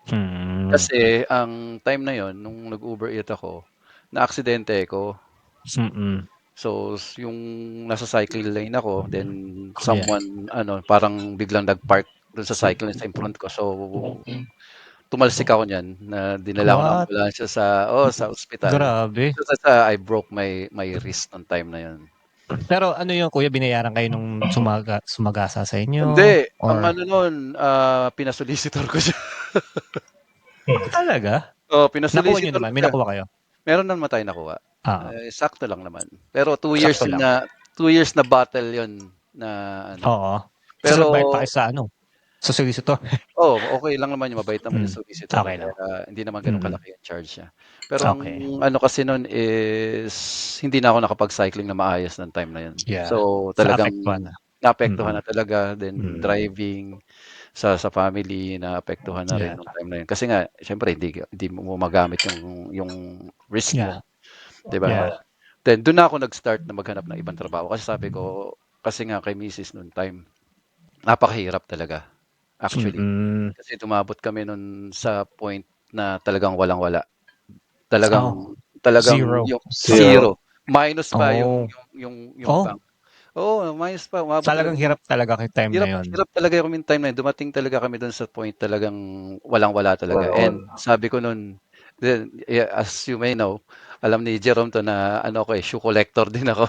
Hmm. Kasi ang time na yon nung nag-Uber Eat ako, naaksidente ako. Mm. So, yung nasa cycle lane ako, then Yeah. someone ano, parang biglang nag-park dun sa cycle lane sa in front ko. So, tumalsik ako niyan na dinala ako ng What? ambulansya sa ospital. Grabe. I broke my wrist nung time na yon. Pero ano yun kuya, binayaran kayo nung sumagasa sa inyo Hindi, ang or ano nun, pina-solicitor ko siya. talaga? Oo, Nakuha niyo pina-solicitor ko naman? May siya. nakuha kayo? Meron naman tayong nakuha. Oo, Sakto lang naman. Pero 2 years sakto yun lang. na 2 years na battle yun na ano. Oo. Ta's Pero nagbayad pa kayo sa ano, sa solicitor? okey lang naman yun, mabait naman yung Hmm, solicitor, okey lang. kaya hindi naman gano'n Mm, kalaki yung charge niya. Pero ang okey. ano kasi nun is hindi na ako nakapag-cycling na maayos ng time na yun. Yeah, So, talagang naapektuhan na. naapektuhan Mm. na talaga, then Mm. driving sa family naapektuhan na rin Yeah, nung time na yun. Kasi nga siyempre hindi mo magamit yung wrist yeah, mo, 'di ba? yeah. Then dun na ako nag-start na maghanap ng ibang trabaho kasi sabi ko kasi nga kay misis no'n time, napakahirap talaga, actually. Mm. Kasi umabot kami nun sa point na talagang walang-wala. Oh, Talagang zero. yung Zero. zero, minus pa Oh, yung oh, bank. Oo, minus pa, umabot talagang talagang hirap talaga kay time na hirap yun. hirap talaga kaming time na yun. Dumating talaga kami dun sa point talagang walang-wala talaga Walang and wala. sabi ko nun, Then, yeah, as you may know, alam ni Jerome 'to na ano ako, shoe collector din ako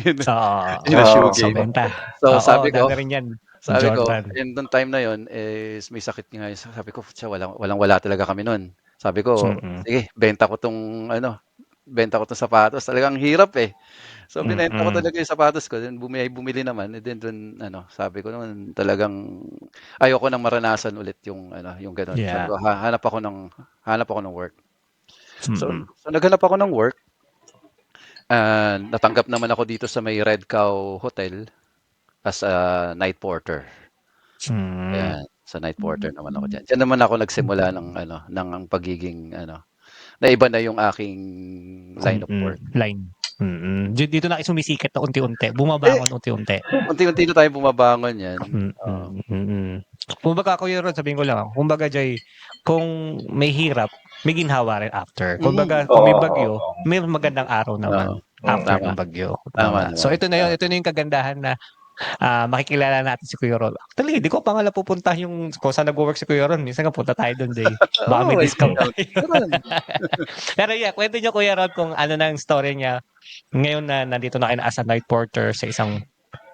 in Oo, in a shoe sa game. benta. So Oo, sabi ko dami rin yan. sabi ko, Jordan. nung time na yon is may sakit nga sabi ko, "Pucha walang-wala talaga kami nun." Sabi ko, Mm, "Sige benta ko 'tong sapatos." Talagang hirap, eh. So binenta ko mm. talaga yung sapatos ko, then bumili naman, and then dun sabi ko naman talagang ayoko nang maranasan ulit yung gano'n. Sabi Yeah. ko, hanap ako ng work. So Mm, so naghanap ako ng work, and natanggap naman ako dito sa may Red Cow Hotel as a night porter. mm. Ayan, sa night porter naman ako diyan. Diyan naman ako nagsimula ng ang pagiging na iba na yung aking line of work. Line. Dito na kayo sumisikat na unti-unti, Eh, bumabangon unti-unti. unti-unti na tayong bumabangon 'yan, oo. Kumbaga Kuya Ron, sabihin ko lang, kumbaga Jay, kung may hirap, may ginhawa rin after. Mm, Kumbaga kung may Oo. bagyo, may magandang araw oo, naman Mm. after tama, ng bagyo. tama Tama. So naman, ito na yun, tama. ito na yung kagandahan na makikilala natin si Kuya Ron. Actually, di ko pa nga napupunta yung kung saan nag-work si Kuya Ron. Minsan nga punta tayo doon, Jay. Baka Oo, may may discount discount. tayo. Meron. Pero yeah, kwento niyo Kuya Ron kung ano na ang story niya ngayon na nandito na kayo as a night porter sa isang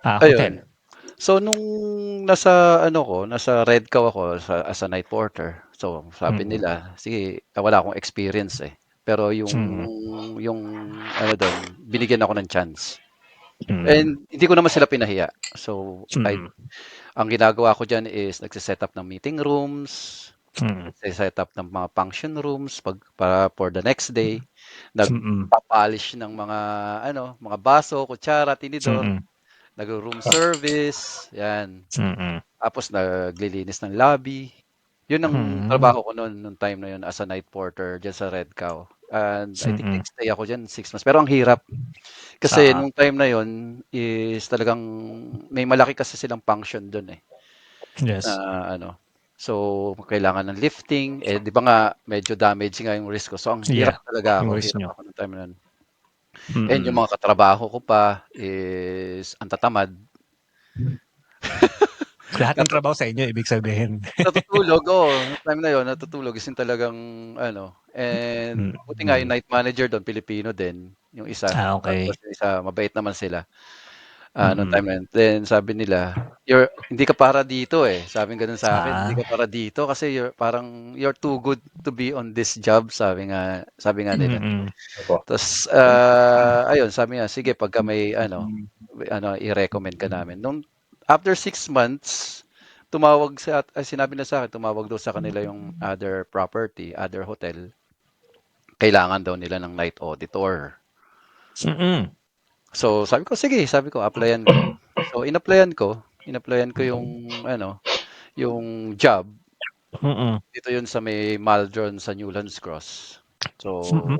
hotel. Ayun. So nung nasa Red Cow ako as a night porter. So sabi Mm, nila, sige, wala akong experience, eh. Pero mm, yung dun, binigyan ako ng chance. mm, And hindi ko naman sila pinahiya. So mm, ang ginagawa ko diyan is nagse-set up ng meeting rooms, mm, nagse-set up ng mga function rooms para for the next day, mm, nagpa-polish ng mga baso, kutsara, tinidor, mm, nagro-room service, 'yan. mm, Tapos naglilinis ng lobby. 'Yun ang mm, trabaho ko nung time na 'yun as a night porter diyan sa Red Cow. And I think mm. nag-stay ako diyan 6 months. Pero ang hirap kasi Sa nung time na 'yun is talagang may malaki kasi silang function dun, eh, na yes, so kailangan ng lifting, eh, 'di ba nga medyo damage nga yung wrist ko. So ang yeah, yung risk hirap niyo. ako nung time na 'yun. And yung Mm. mga katrabaho ko pa is ang tatamad. Lahat ng trabaho sa inyo ibig sabihin. Natutulog, oo. Nung time na yun natutulog as in talagang and buti nga yung Mm. night manager dun Pilipino din, yung isa. Okey. Tapos yung isa mabait naman sila, nung Mm. time na yun. Then sabi nila, Hindi ka para dito, eh." Sabing gano'n sa'kin, "Hindi Ah, ka para dito kasi you're too good to be on this job." Sabi nga nila. mm. Opo. Ta's, ayun sabi nga, "Sige pagka may i-recommend ka namin." After 6 months, sinabi na sa'kin tumawag daw sa kanila yung other hotel, kailangan daw nila ng night auditor. Mm. So sabi ko applyan ko. So in-applyan ko yung job. Mm. Dito yun sa may Maldron sa Newlands Cross. So, Mm.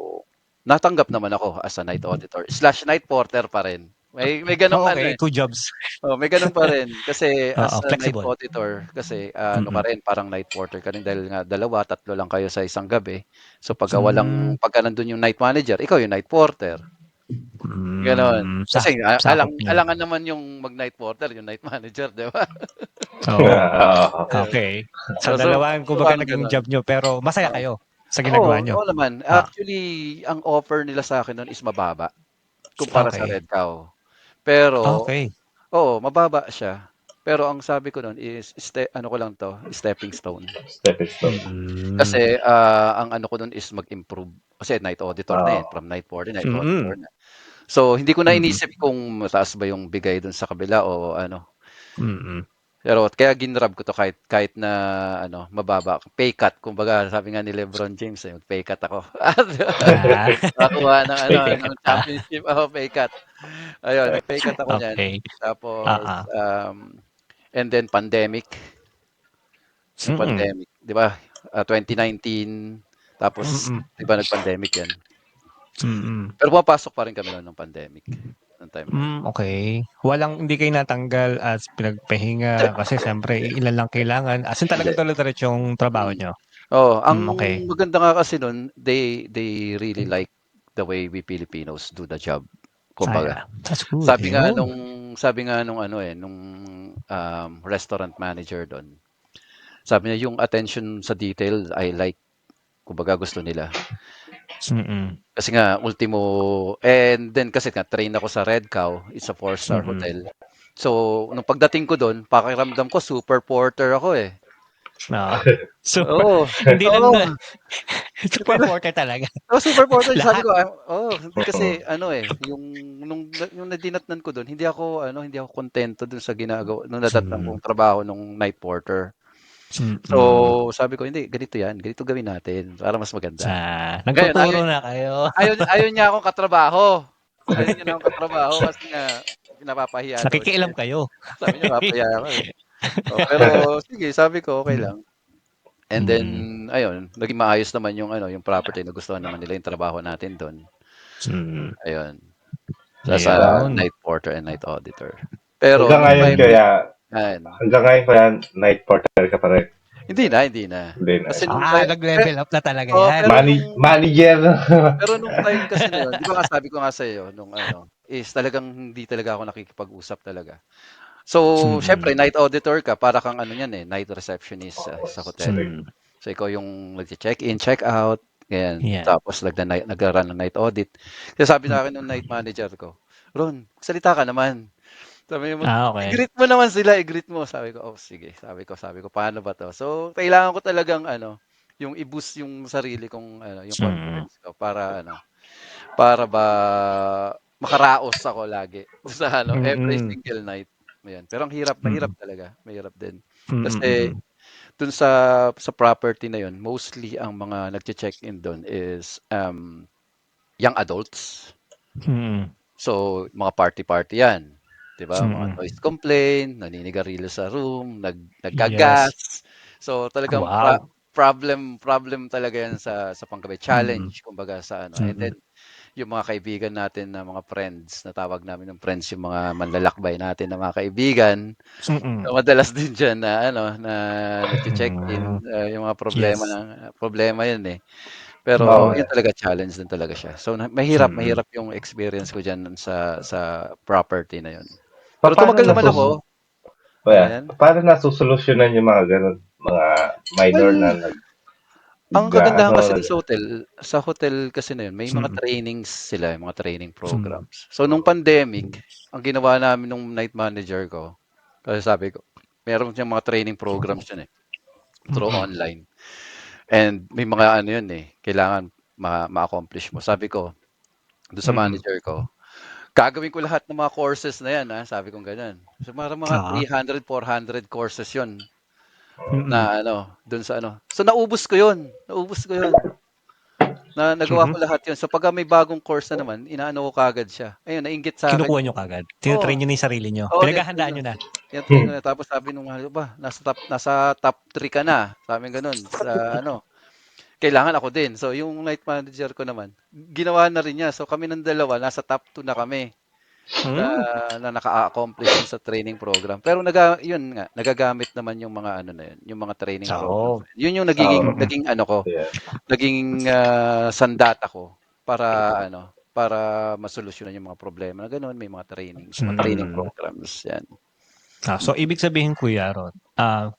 natanggap naman ako as a night auditor slash night porter pa rin. May gano'ng Oh, okey, 2 jobs. may gano'n pa rin. Kasi as Oo, a night flexible. auditor, kasi ka Mm. rin, parang night porter ka rin dahil nga 2, 3 lang kayo sa isang gabi. So Hmm. pagka nandun yung night manager, ikaw yung night porter, gano'n. Kasi Sakop niyo. alangan naman yung mag-night porter, yung night manager, 'di ba? Oo, Ayun. okey. So, So dalawang kumbaga parang naging gano'n. job niyo pero masaya Oo. kayo sa ginagawa niyo? Oo naman. Ah, Actually, ang offer nila sa'kin nun is mababa kumpara sa okey. Red Cow. Pero Okey. oo, mababa siya. Pero ang sabi ko nun is ano ko lang 'to, stepping stone. Stepping stone. Mm. Kasi, ang ano ko dun is mag-improve. Kasi night auditor na, eh, Oo. from night porter, night Mm. auditor na. So, hindi ko na Mm. inisip kung mataas ba yung bigay dun sa kabila o ano. Mm. Pero kaya ginrab ko 'to kahit na mababa, pay cut. Kumbaga sabi nga ni LeBron James, eh, mag-pay cut ako. Ah, Nakakuha ng paycheck ng ka. championship, pay cut. Ayun, nag-pay cut ako niyan. Okey. Tapos, Oo. and then pandemic, yung Mm. pandemic, 'di ba, 2019, tapos Mm. 'di ba nag-pandemic 'yan. Mm. Pero pumapasok pa rin kami no'n nung pandemic, nung time na 'yun. Okey. Hindi kayo natanggal as pinagpahinga kasi siyempre iilan lang kailangan, as in Hindi, talagang diretso-diretsong trabaho mm. niyo? Oo, ang Okey. maganda nga kasi no'n, they really like the way we Filipinos do the job, kumbaga. Yeah, that's good, Sabi nga ayun. nung restaurant manager do'n, sabi niya, "Yung attention sa detail, I like." kumbaga gusto nila. Mm. Kasi nga ultimo and then kasi nga train ako sa Red Cow, it's a 4-star Mm. hotel. So, nung pagdating ko doon, pakiramdam ko super porter ako eh. Oo. Super Oo. hindi lang Oo. na super porter talaga. Super porter sabi Lahat. ko, hindi kasi yung nadinatnan ko doon, hindi ako kontento doon sa ginagawa nung nadatnan kong trabaho nung night porter. So, sabi ko, hindi, ganito yan. Ganito gawin natin para mas maganda. Ngayon, Nagtuturo na kayo. ayaw niya akong katrabaho. Ayaw niya na akong katrabaho kasi nga, pinapapahiya daw siya. Nakikialam kayo. Sabi niya, papahiya ako eh. Pero, sige, sabi ko, okay lang. And then, ayun, naging maayos naman yung property. Nagustuhan naman nila yung trabaho natin doon. Ayun. Sa Ayun. night porter and night auditor. Pero, Hanggang ngayon kaya, hanggang ngayon kaya night porter ka pa rin. Hindi na. Hindi na. Kasi nag-level up na talaga yan. Manager. Pero nung time kasi na yun, di ba nga sabi ko nga sa iyo, is talagang hindi talaga ako nakikipag-usap talaga. So, syempre, night auditor ka, para kang night receptionist sa hotel. So, ikaw yung nag-check-in, check-out, ganyan. Yeah. Tapos, nag-run ng night audit. Kasi sabi sa akin ng night manager ko, Ron, salita ka naman. Sabi mo, Okay. i-greet mo naman sila, i-greet mo. Sabi ko, sige. Sabi ko, paano ba to? So, kailangan ko talagang, yung i-boost yung sarili kong, yung confidence ko para ba makaraos ako lagi sa every single night. Ayan. Pero ang mahirap talaga. Mahirap din. Kasi dun sa property na yun, mostly ang mga nagche-check-in doon is young adults. So, mga party-party yan. 'Di ba? Mga noise complaint, naninigarilyo sa room, naggagas. So, talagang Wow. problem talaga yan sa panggabi. Challenge, kumbaga sa And then, yung mga kaibigan natin na mga friends, natawag namin ng friends yung mga manlalakbay natin na mga kaibigan. So, madalas din dyan na nag-check-in, yung mga problema yun eh. Pero yun talaga, challenge din talaga siya. So, mahirap yung experience ko dyan sa property na yun. Pero tumagal naman ako. Paano nasusolusyonan yung mga ganun? Mga minor na Well, ang kagandahan kasi nag sa hotel kasi na yun, may mga trainings sila, mga training programs. So, nung pandemic, ang ginawa namin nung night manager ko, kasi sabi ko, meron siyang mga training programs yun through online. And may mga yun kailangan ma-accomplish mo. Sabi ko, doon sa manager ko, gagawin ko lahat ng mga courses na yan, sabi ko ganyan. So, mga 300, 400 courses yun na doon sa So, naubos ko yun. Nagawa ko lahat yun. So, pag may bagong course na naman, inaano ko kagad siya. Ayun, nainggit sa akin. Kinukuha nyo kagad. Oo. Tinatrain nyo na yung sarili nyo. Oo, Pinaghahandaan nyo na. Tinatrain ko na. Tapos sabi nung mahal ko ba, nasa top 3 ka na. Sabi ganun. Sa kailangan ako din. So, yung night manager ko naman, ginawa na rin niya. So, kami ng dalawa, nasa top 2 na kami na naka-accomplish sa training program. Pero yun nga, nagagamit naman yung mga na yun, yung mga training program. Yun yung naging naging sandata ko para masolusyonan yung mga problema na gano'n, may mga training programs yan. So, ibig sabihin, Kuya Ron,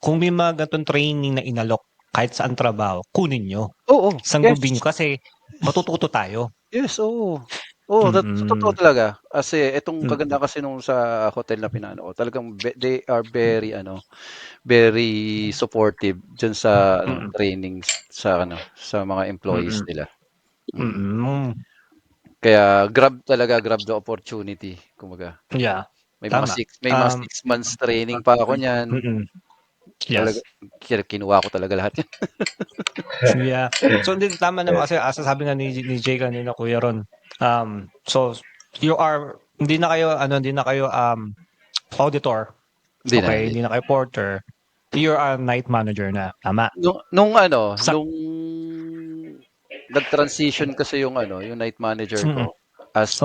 kung may mga ganitong training na inalok kahit saan trabaho, kunin nyo. Oo, Sanggubin nyo kasi matututo tayo. Yes, oo. Oo, totoo talaga. Kasi itong kaganda kasi nung sa hotel na pinano ko, talagang they are very supportive dyan sa trainings sa mga employees nila. Kaya grab the opportunity, kumbaga. Yeah. May Tama. mga 6 months training pa ako niyan. Talaga Yes. kinuha ko talaga lahat yan. Yeah. So, hindi, tama naman kasi sabi nga ni Jay kanina, Kuya Ron. So, hindi na kayo auditor. Hindi na kayo porter. You're a night manager na. Tama. Nung nag-transition kasi yung night manager ko as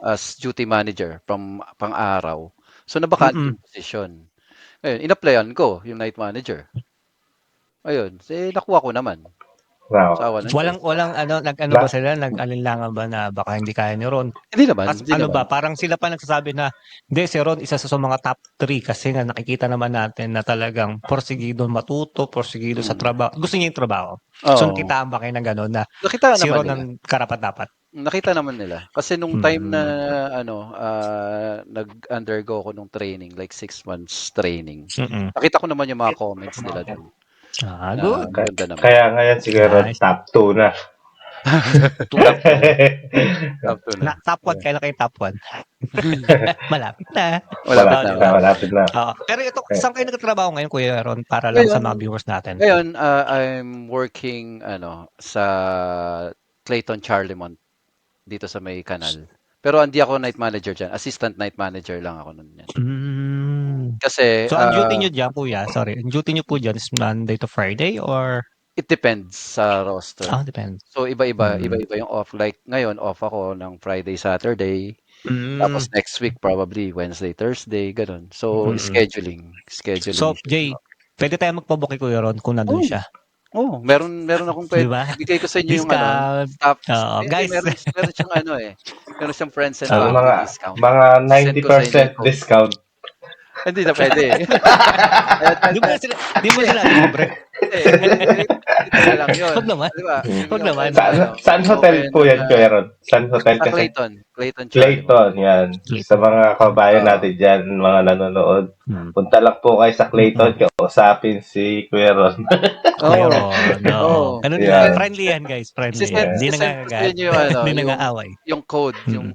as duty manager from pang-araw. So, nabakante yung position. Ayun, in-applyan ko yung night manager. Ayun, nakuha ko naman. No. Sa awa ng Diyos. Walang nag-ano ba sila, nag-alinlangan ba na baka hindi kaya ni Ron? Hindi naman, At hindi ano naman. ba, parang sila pa nagsasabi na, hindi, si Ron isa sa mga top 3 kasi nga nakikita naman natin na talagang porsigido matuto, porsigido sa trabaho. Gusto niya yung trabaho. So, Oo. nakitaan ba kayo ng gano'n na Nakita si naman Ron nila. ang karapat-dapat? Nakita naman nila. Kasi nung time na Mm. nag-undergo ako nung training, like 6 months training, Mm. nakita ko naman yung mga comments nila dun na Good. maganda naman. Kaya ngayon siguro Nice. top 2 na. Top 2 na. Top 2 na. Top 1, kailan kayo top 1? Malapit na. Malapit na. Diba? Malapit na. Pero ito, saan kayo nagtatrabaho ngayon, Kuya Ron, para lang sa mga viewers natin? Ngayon, I'm working sa Clayton Charlemont dito sa may kanal. Pero hindi ako night manager dyan. Assistant night manager lang ako nun yan. Kasi, So, ang duty nyo dyan, Kuya, sorry, ang duty nyo po dyan is Monday to Friday or? it depends sa roster. Depends. So, iba-iba yung off. Like, ngayon, off ako ng Friday, Saturday. Tapos next week, probably Wednesday, Thursday, ganun. So, scheduling. So, Jay, pwede tayo magpabook kay Kuya Ron kung nandun siya. Meron akong pwede. Diba? Ibigay ko sa inyo yung Discount. staff. Guys. Meron siyang meron siyang friends and Mga family discount. mga Send ko sa inyo 90% yung code. discount. Hindi na pwede. Di mo sila libre. Ito lang yun. Huwag naman. Diba? Huwag naman. Saan hotel po yan, Kuya Ron? Saan hotel Sa kasi? Clayton. Clayton, yan. Sa mga kabayan natin dyan, mga nanonood. Punta lang po kayo sa Clayton, kausapin si Kuya Ron. Kuya Ron, no. Ano Yeah. friendly yan, guys. Friendly. Sisend Hindi ko sa nangangagat. inyo Hindi nangaaway. yung code. Yung,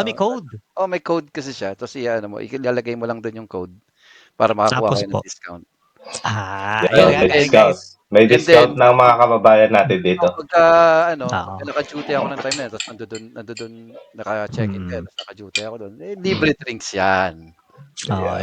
may code. may code kasi siya. Tapos ilalagay mo lang doon yung code para makakuha Tapos kayo po. ng discount. May discount. May discount ng mga kababayan natin dito. Pagka naka-duty ako ng time na yun, tapos nandoon naka-check-in ka, tapos naka-duty ako doon, libre drinks yan.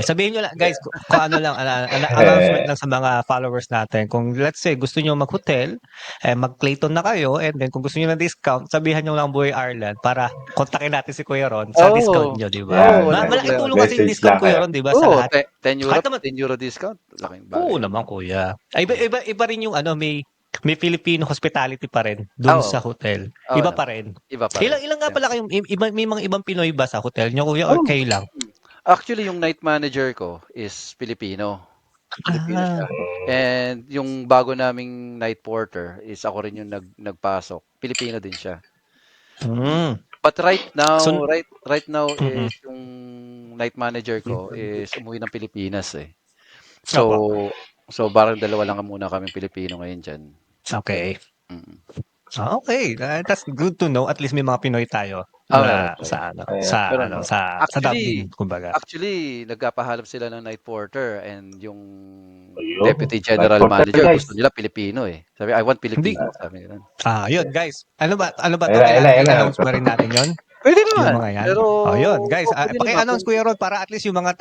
Sabihin nyo lang, guys, kung ano lang, announcement lang sa mga followers natin. Kung let's say, gusto nyo mag-hotel, mag-Clayton na kayo, and then kung gusto nyo ng discount, sabihan nyo lang Buhay Ireland para kontakin natin si Kuya Ron sa discount nyo, di ba? Malaking tulong kasi yung discount, Kuya Ron, di ba, sa lahat? 10 euro discount. Laking bagay. Oo naman, Kuya. Iba rin yung may Filipino hospitality pa rin doon sa hotel. Iba pa rin. Ilang nga pala kayong, may mga ibang Pinoy ba sa hotel nyo, Kuya, or kayo lang? Actually, yung night manager ko is Filipino. Filipino siya. And yung bago naming night porter is ako rin yung nagpasok. Filipino din siya. But right now is yung night manager ko is umuwi ng Pilipinas eh. So parang dalawa lang muna kaming Pilipino ngayon dyan. Okay. Okay, that's good to know. At least may mga Pinoy tayo sa Dublin, kumbaga. Actually, nagpapahalap sila ng night porter and yung deputy general manager gusto nila Pilipino eh. Sabi, I want Filipino. Sabi nila. Yun guys. Ano ba to? I-announce ba rin natin yun? Pwede naman. Yung mga yan. Pero, yun guys. Paki-announce, Kuya Ron, para at least yung mga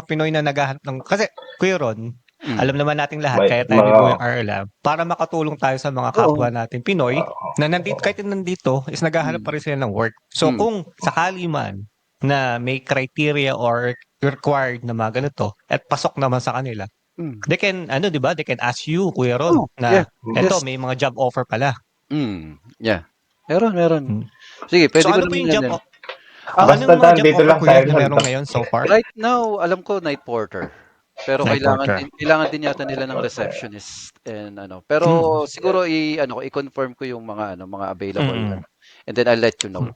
Pinoy na naghahanap ng... Kasi, Kuya Ron, alam naman nating lahat, kaya tayo may Buhay Ireland, para makatulong tayo sa mga kapwa natin Pinoy, na kahit nandito, is naghahanap pa rin sila ng work. So, kung sakali man na may criteria or required na mga ganito, at pasok naman sa kanila, they can, di ba, they can ask you, Kuya Ron, na eto, may mga job offer pala. Yeah. Meron. Sige, pwede ko naman yung yan. Anong mga job offer, Kuya, na meron ngayon so far? Right now, alam ko, night porter. Pero kailangan din yata nila ng receptionist and Pero siguro i-confirm ko yung mga available. And then I'll let you know.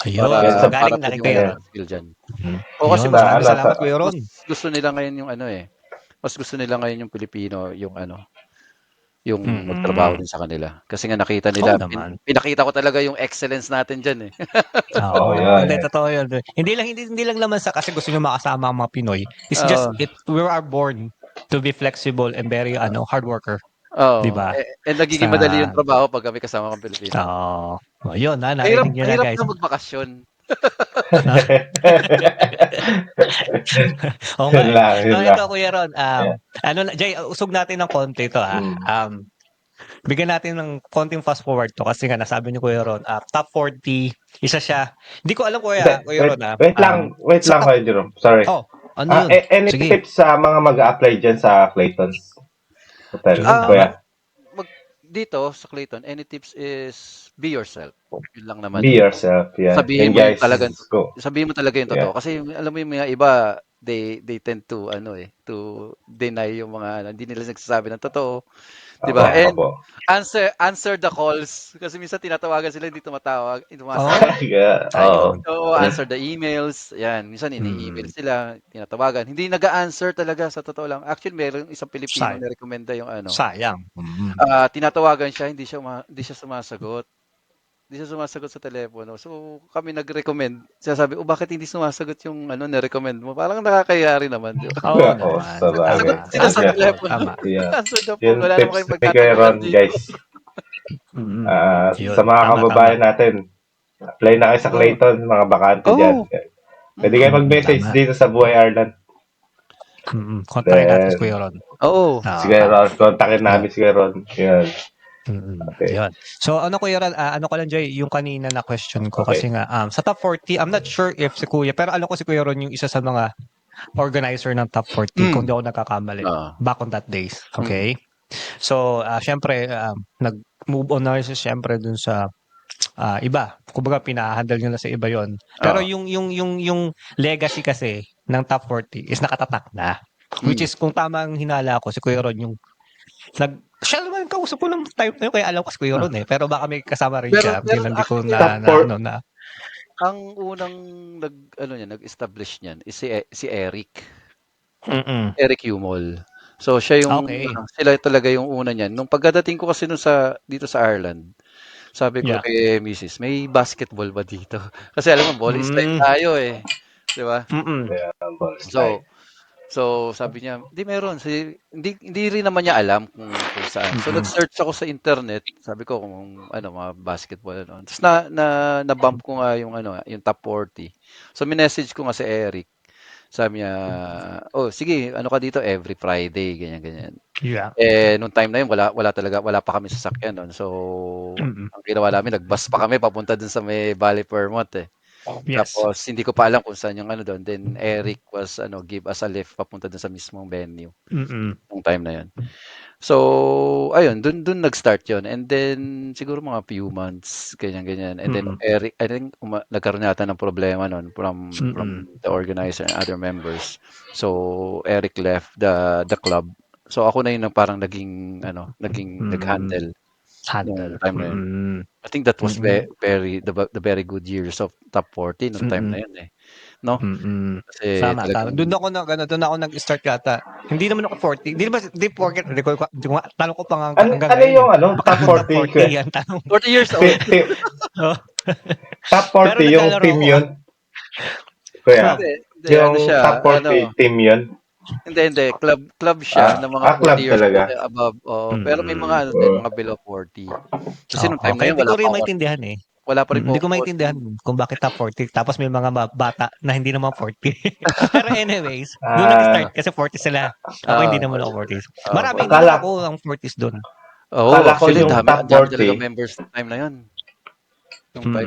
Ayun, galing na kay Kuya Ron. O kasi maraming salamat, Kuya Ron. Gusto nila ngayon yung mas gusto nila ngayon yung Pilipino, yung magtrabaho din sa kanila. Kasi nga nakita nila, pinakita ko talaga yung excellence natin dyan eh. Hindi, totoo yun. Hindi lang naman kasi gusto nyo makasama ang mga Pinoy. It's just, we are born to be flexible and very hard worker. Diba? And nagiging madali yung trabaho pag kami kasama kang Pilipino. Yun, narinig nyo na guys. Hirap na magbakasyon. Ito, Kuya Ron. Jay, usog natin ng konti ito. Bigyan natin ng konting fast forward to kasi nga nasabi ni Kuya Ron, top 40, isa siya. Hindi ko alam, Kuya Ron. Wait lang, Kuya Jerome. Sorry. Any tips sa mga mag-a-apply dyan sa Clayton's Hotel? Kuya? dito sa Clayton, any tips is be yourself. Yun lang naman Be eh. yourself. Yan. Yan guys. Go. Sabihin mo talaga yung Yeah. totoo. Kasi alam mo yung mga iba, they tend to to deny yung mga hindi nila nagsasabi ng totoo, 'di ba? And Opo. answer the calls kasi minsan tinatawagan sila hindi hindi Oh, sumasagot. Yeah. ayun. So, answer the emails. Yan, minsan ini-email sila, tinatawagan. Hindi nag-a-answer talaga sa totoo lang. Actually, meron isang Pilipino Say na rekomenda yung sayang. tinatawagan siya, hindi siya sumasagot. Hindi siya sumasagot sa telepono. So, kami nag-recommend. Siya sabi, bakit hindi sumasagot yung na-recommend mo? Parang nakakaya rin naman, di ba? Oo Oo, naman, sa bagay. Sagot tama. sila sa Answer the call, telepono. tama. Yeah. Answer the phone. Yung Wala naman tips kayong ni Kuya magtatanungan Ron, dito. guys. Yun, Sa mga tama, kababayan tama. natin, apply na kayo sa Oo. Clayton, mga bakante dyan. Oo. Pwede kayo mag-message Tama. dito sa Buhay Ireland. Kontakin natin si Then, Kuya Ron. Oo. si Kuya Ron, kontakin Yun. namin si Kuya Ron. Yan. Okay. Yun. So ano Kuya Ron, ano ko lang Joy, yung kanina na question ko Okay. kasi nga sa top 40, I'm not sure if si Kuya, pero alam ko si Kuya Ron yung isa sa mga organizer ng top 40 kung di ako nagkakamali. Back on that days. Okay? So, syempre, nag-move on na siya syempre dun sa iba. Kumbaga, pinahandle nyo na sa iba yon. Pero yung legacy kasi ng top 40 is nakatatak na. Which is, kung tama ang hinala ko, si Kuya Ron yung siya naman kausap ko ng time na yun, kaya alam ko si Kuya Ron eh. Pero baka may kasama rin siya. Hindi ko actually, na. ang unang nag-establish niyan is si Eric. Eric Yumol. So siya yung Okay. sila talaga yung una niyan. Nung pagdating ko kasi dito sa Ireland, sabi ko Yeah. kay Mrs., may basketball ba dito? Kasi alam mo, ball is life tayo eh. 'Di ba? Yeah, So sabi niya, "Hindi meron." Hindi rin naman niya alam kung saan. So nag-search ako sa internet, sabi ko kung mga basketball Tapos na-bump ko nga yung top 40. So minessage ko nga si Eric. Sabi niya, "Oh, sige, ka dito every Friday, ganyan ganyan." Yeah. Nung time na yun wala pa kami sasakyan noon. So ang ginawa namin, nag-bus pa kami papunta dun sa may Valley Fairmont eh. Yes. Tapos hindi ko pa alam kung saan yung doon. Then Eric was give us a lift papunta dun sa mismong venue. Nung time na yun. So ayun, dun nag-start yun. And then siguro mga few months ganyan. And then Eric, I think nagkaroon yata ng problema noon from the organizer and other members. So Eric left the club. So ako na yun parang naging nag-handle nung time na yun. I think that was the very good years of top 40 nung time na yun eh. No? Kasi Tama. talagang Doon ako nag-start yata. Hindi naman ako 40. Hindi forget. Tanong ko pa Ano yung top 40? 40 yan. 40 years old. Top 40 yung team yun? Kuya, yung top 40 team yun? Hindi. Club siya ng mga 40 years talaga. above. Pero may mga mga below 40. Kasi nung time na yun, Hindi ko rin maintindihan eh. Wala pa rin Hindi ko focus. maintindihan kung bakit top 40 tapos may mga bata na hindi naman 40. Pero anyways, doon nag-start kasi 40 sila. Ako hindi naman ako 40s. Maraming anak ako ang 40s doon. Akala ko actually, yung dami top talaga 40. members time na yun.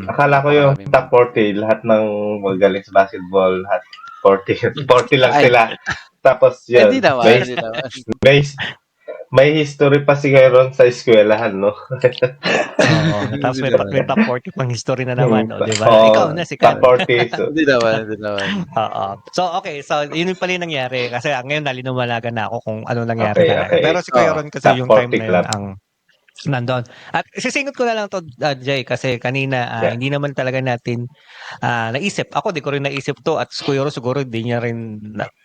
Akala ko yung top 40, lahat ng magaling sa basketball, lahat 40. 40 lang sila. Tapos yun, Hindi naman. may history pa si Ron sa eskwelahan, no? Oo. Tapos may top 40 pang history na naman, no? Di ba? Ikaw na si top Kat. 40. So, Hindi naman. Oo. So, okay. So, yun yung pala yung nangyari. Kasi ngayon, nalinuwalagan na ako kung ano nangyari Okay, talaga. okay. Pero si Kuya Ron kasi Top yung time 40 na yun club. ang nandun. At sisingot ko na lang to, Jay, kasi kanina hindi naman talaga natin naisip. Ako, di ko rin naisip to. At si Kuya Ron siguro di niya rin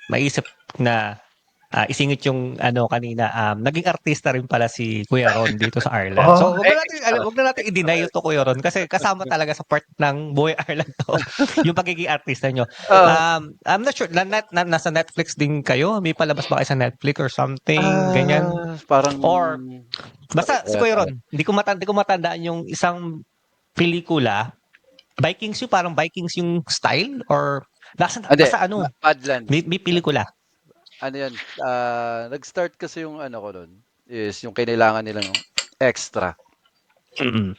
maisip na isingit yung kanina, naging artista rin pala si Kuya Ron dito sa Ireland. So, wag na natin i-deny ito, Kuya Ron, kasi kasama talaga sa part ng Buhay Ireland to, yung pagiging artista nyo. I'm not sure, nasa Netflix din kayo? May palabas ba kayo sa Netflix or something, ganyan? Parang Or, basta si Kuya Ron, hindi ko matandaan yung isang pelikula, Vikings yung parang Vikings yung style? Or, basta Badlands. may pelikula. Yun, nag-start kasi yung ko nun is yung kailangan nila ng extra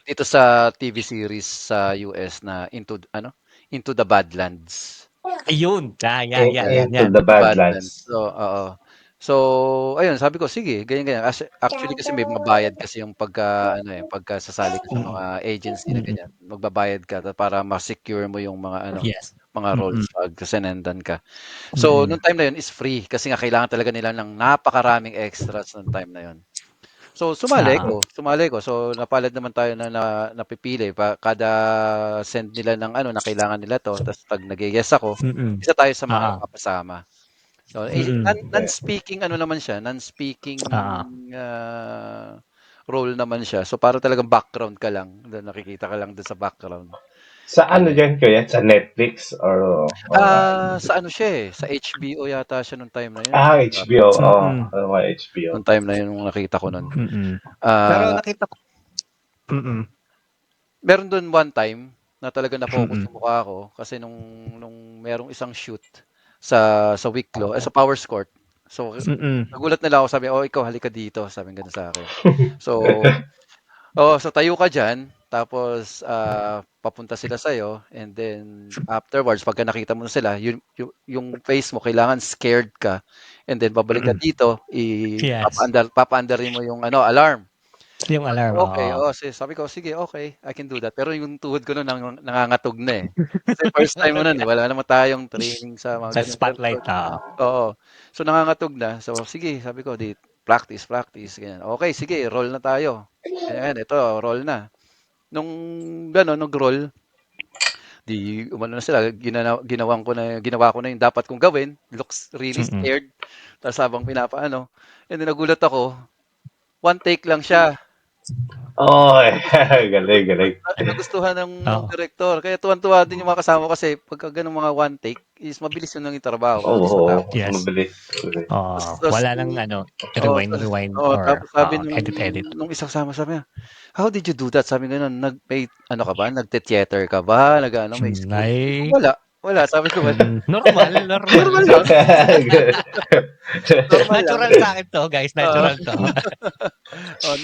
dito sa TV series sa US na Into the Badlands. Ayun. Yan. Into the Badlands. So, So, ayun sabi ko sige ganyan. Actually kasi may mga bayad kasi yung pagkasasali ka sa Mm. mga agency na Mm. ganyan. Magbabayad ka para ma-secure mo yung Yes. mga roles Mm. pag sinendan ka. So, Mm. nung time na yun is free kasi nga kailangan talaga nila ng napakaraming extras nung time na yun. So, Oo. sumali ko. So, napalad naman tayo na napipili kada send nila ng na kailangan nila 'to, tapos 'pag nag-ye-yes ako, Mm. isa tayo sa mga Oo. napapasama. So, Mm. non-speaking naman siya, non-speaking Oo. role naman siya. So, para talagang background ka lang, nakikita ka lang dun sa background, Sa ano ganyan. dyan, Kuya? Sa Netflix or Sa siya sa HBO yata siya nung time na yun. HBO. Mm. Ano mga HBO? Nung time na yun nung nakita ko nun. Mm. Pero Ah, nakita ko Meron dun one time na talagang na-focus Mm. yung mukha ko kasi nung merong isang shoot sa Wicklow, sa Powers Court. So, Mm. nagulat na lang ako, sabi, "Oh, ikaw halika dito." Sabi gano'n sa akin. So, so tayo ka diyan, tapos papunta sila sa'yo, and then afterwards pagka nakita mo na sila, yung face mo kailangan scared ka, and then babalik ka Mm. dito, Yes. papaandarin mo yung alarm. Yung alarm, Okay, oo. sabi ko, "Sige, okay, I can do that." Pero yung tuhod ko nun nangangatog na, eh. Kasi first time mo nun, eh, wala naman tayong training sa mga Sa gano'n. spotlight, oo. Oo. So, nangangatog na. So, sige, sabi ko, practice, practice, ganyan. Okay, sige, roll na tayo. Ayan, ito, roll na. Nung gano'n, nag-roll, umano na sila, ginawa ko na yung dapat kong gawin. Looks really Mm. scared. Tapos habang and then nagulat ako, one take lang siya. Oh, galing. Nagustuhan ng Oo. direktor. Kaya tuwan-tuwa din yung mga kasama ko kasi pagka gano'ng mga one take is mabilis yun yung trabaho, mabilis Oo, matapos. Yes. mabilis. Tapos Wala ng nung rewind or tapos sabi edit. nung isang kasama, sabi niya, "How did you do that?" Sabi gano'n, may ka ba, nagte-theater ka ba, may school? Sabi ko, Ay, "Wala." Sabi ko, "Wala." normal. Normal lang, normal lang. Natural sa akin 'to, guys, Oo. natural 'to.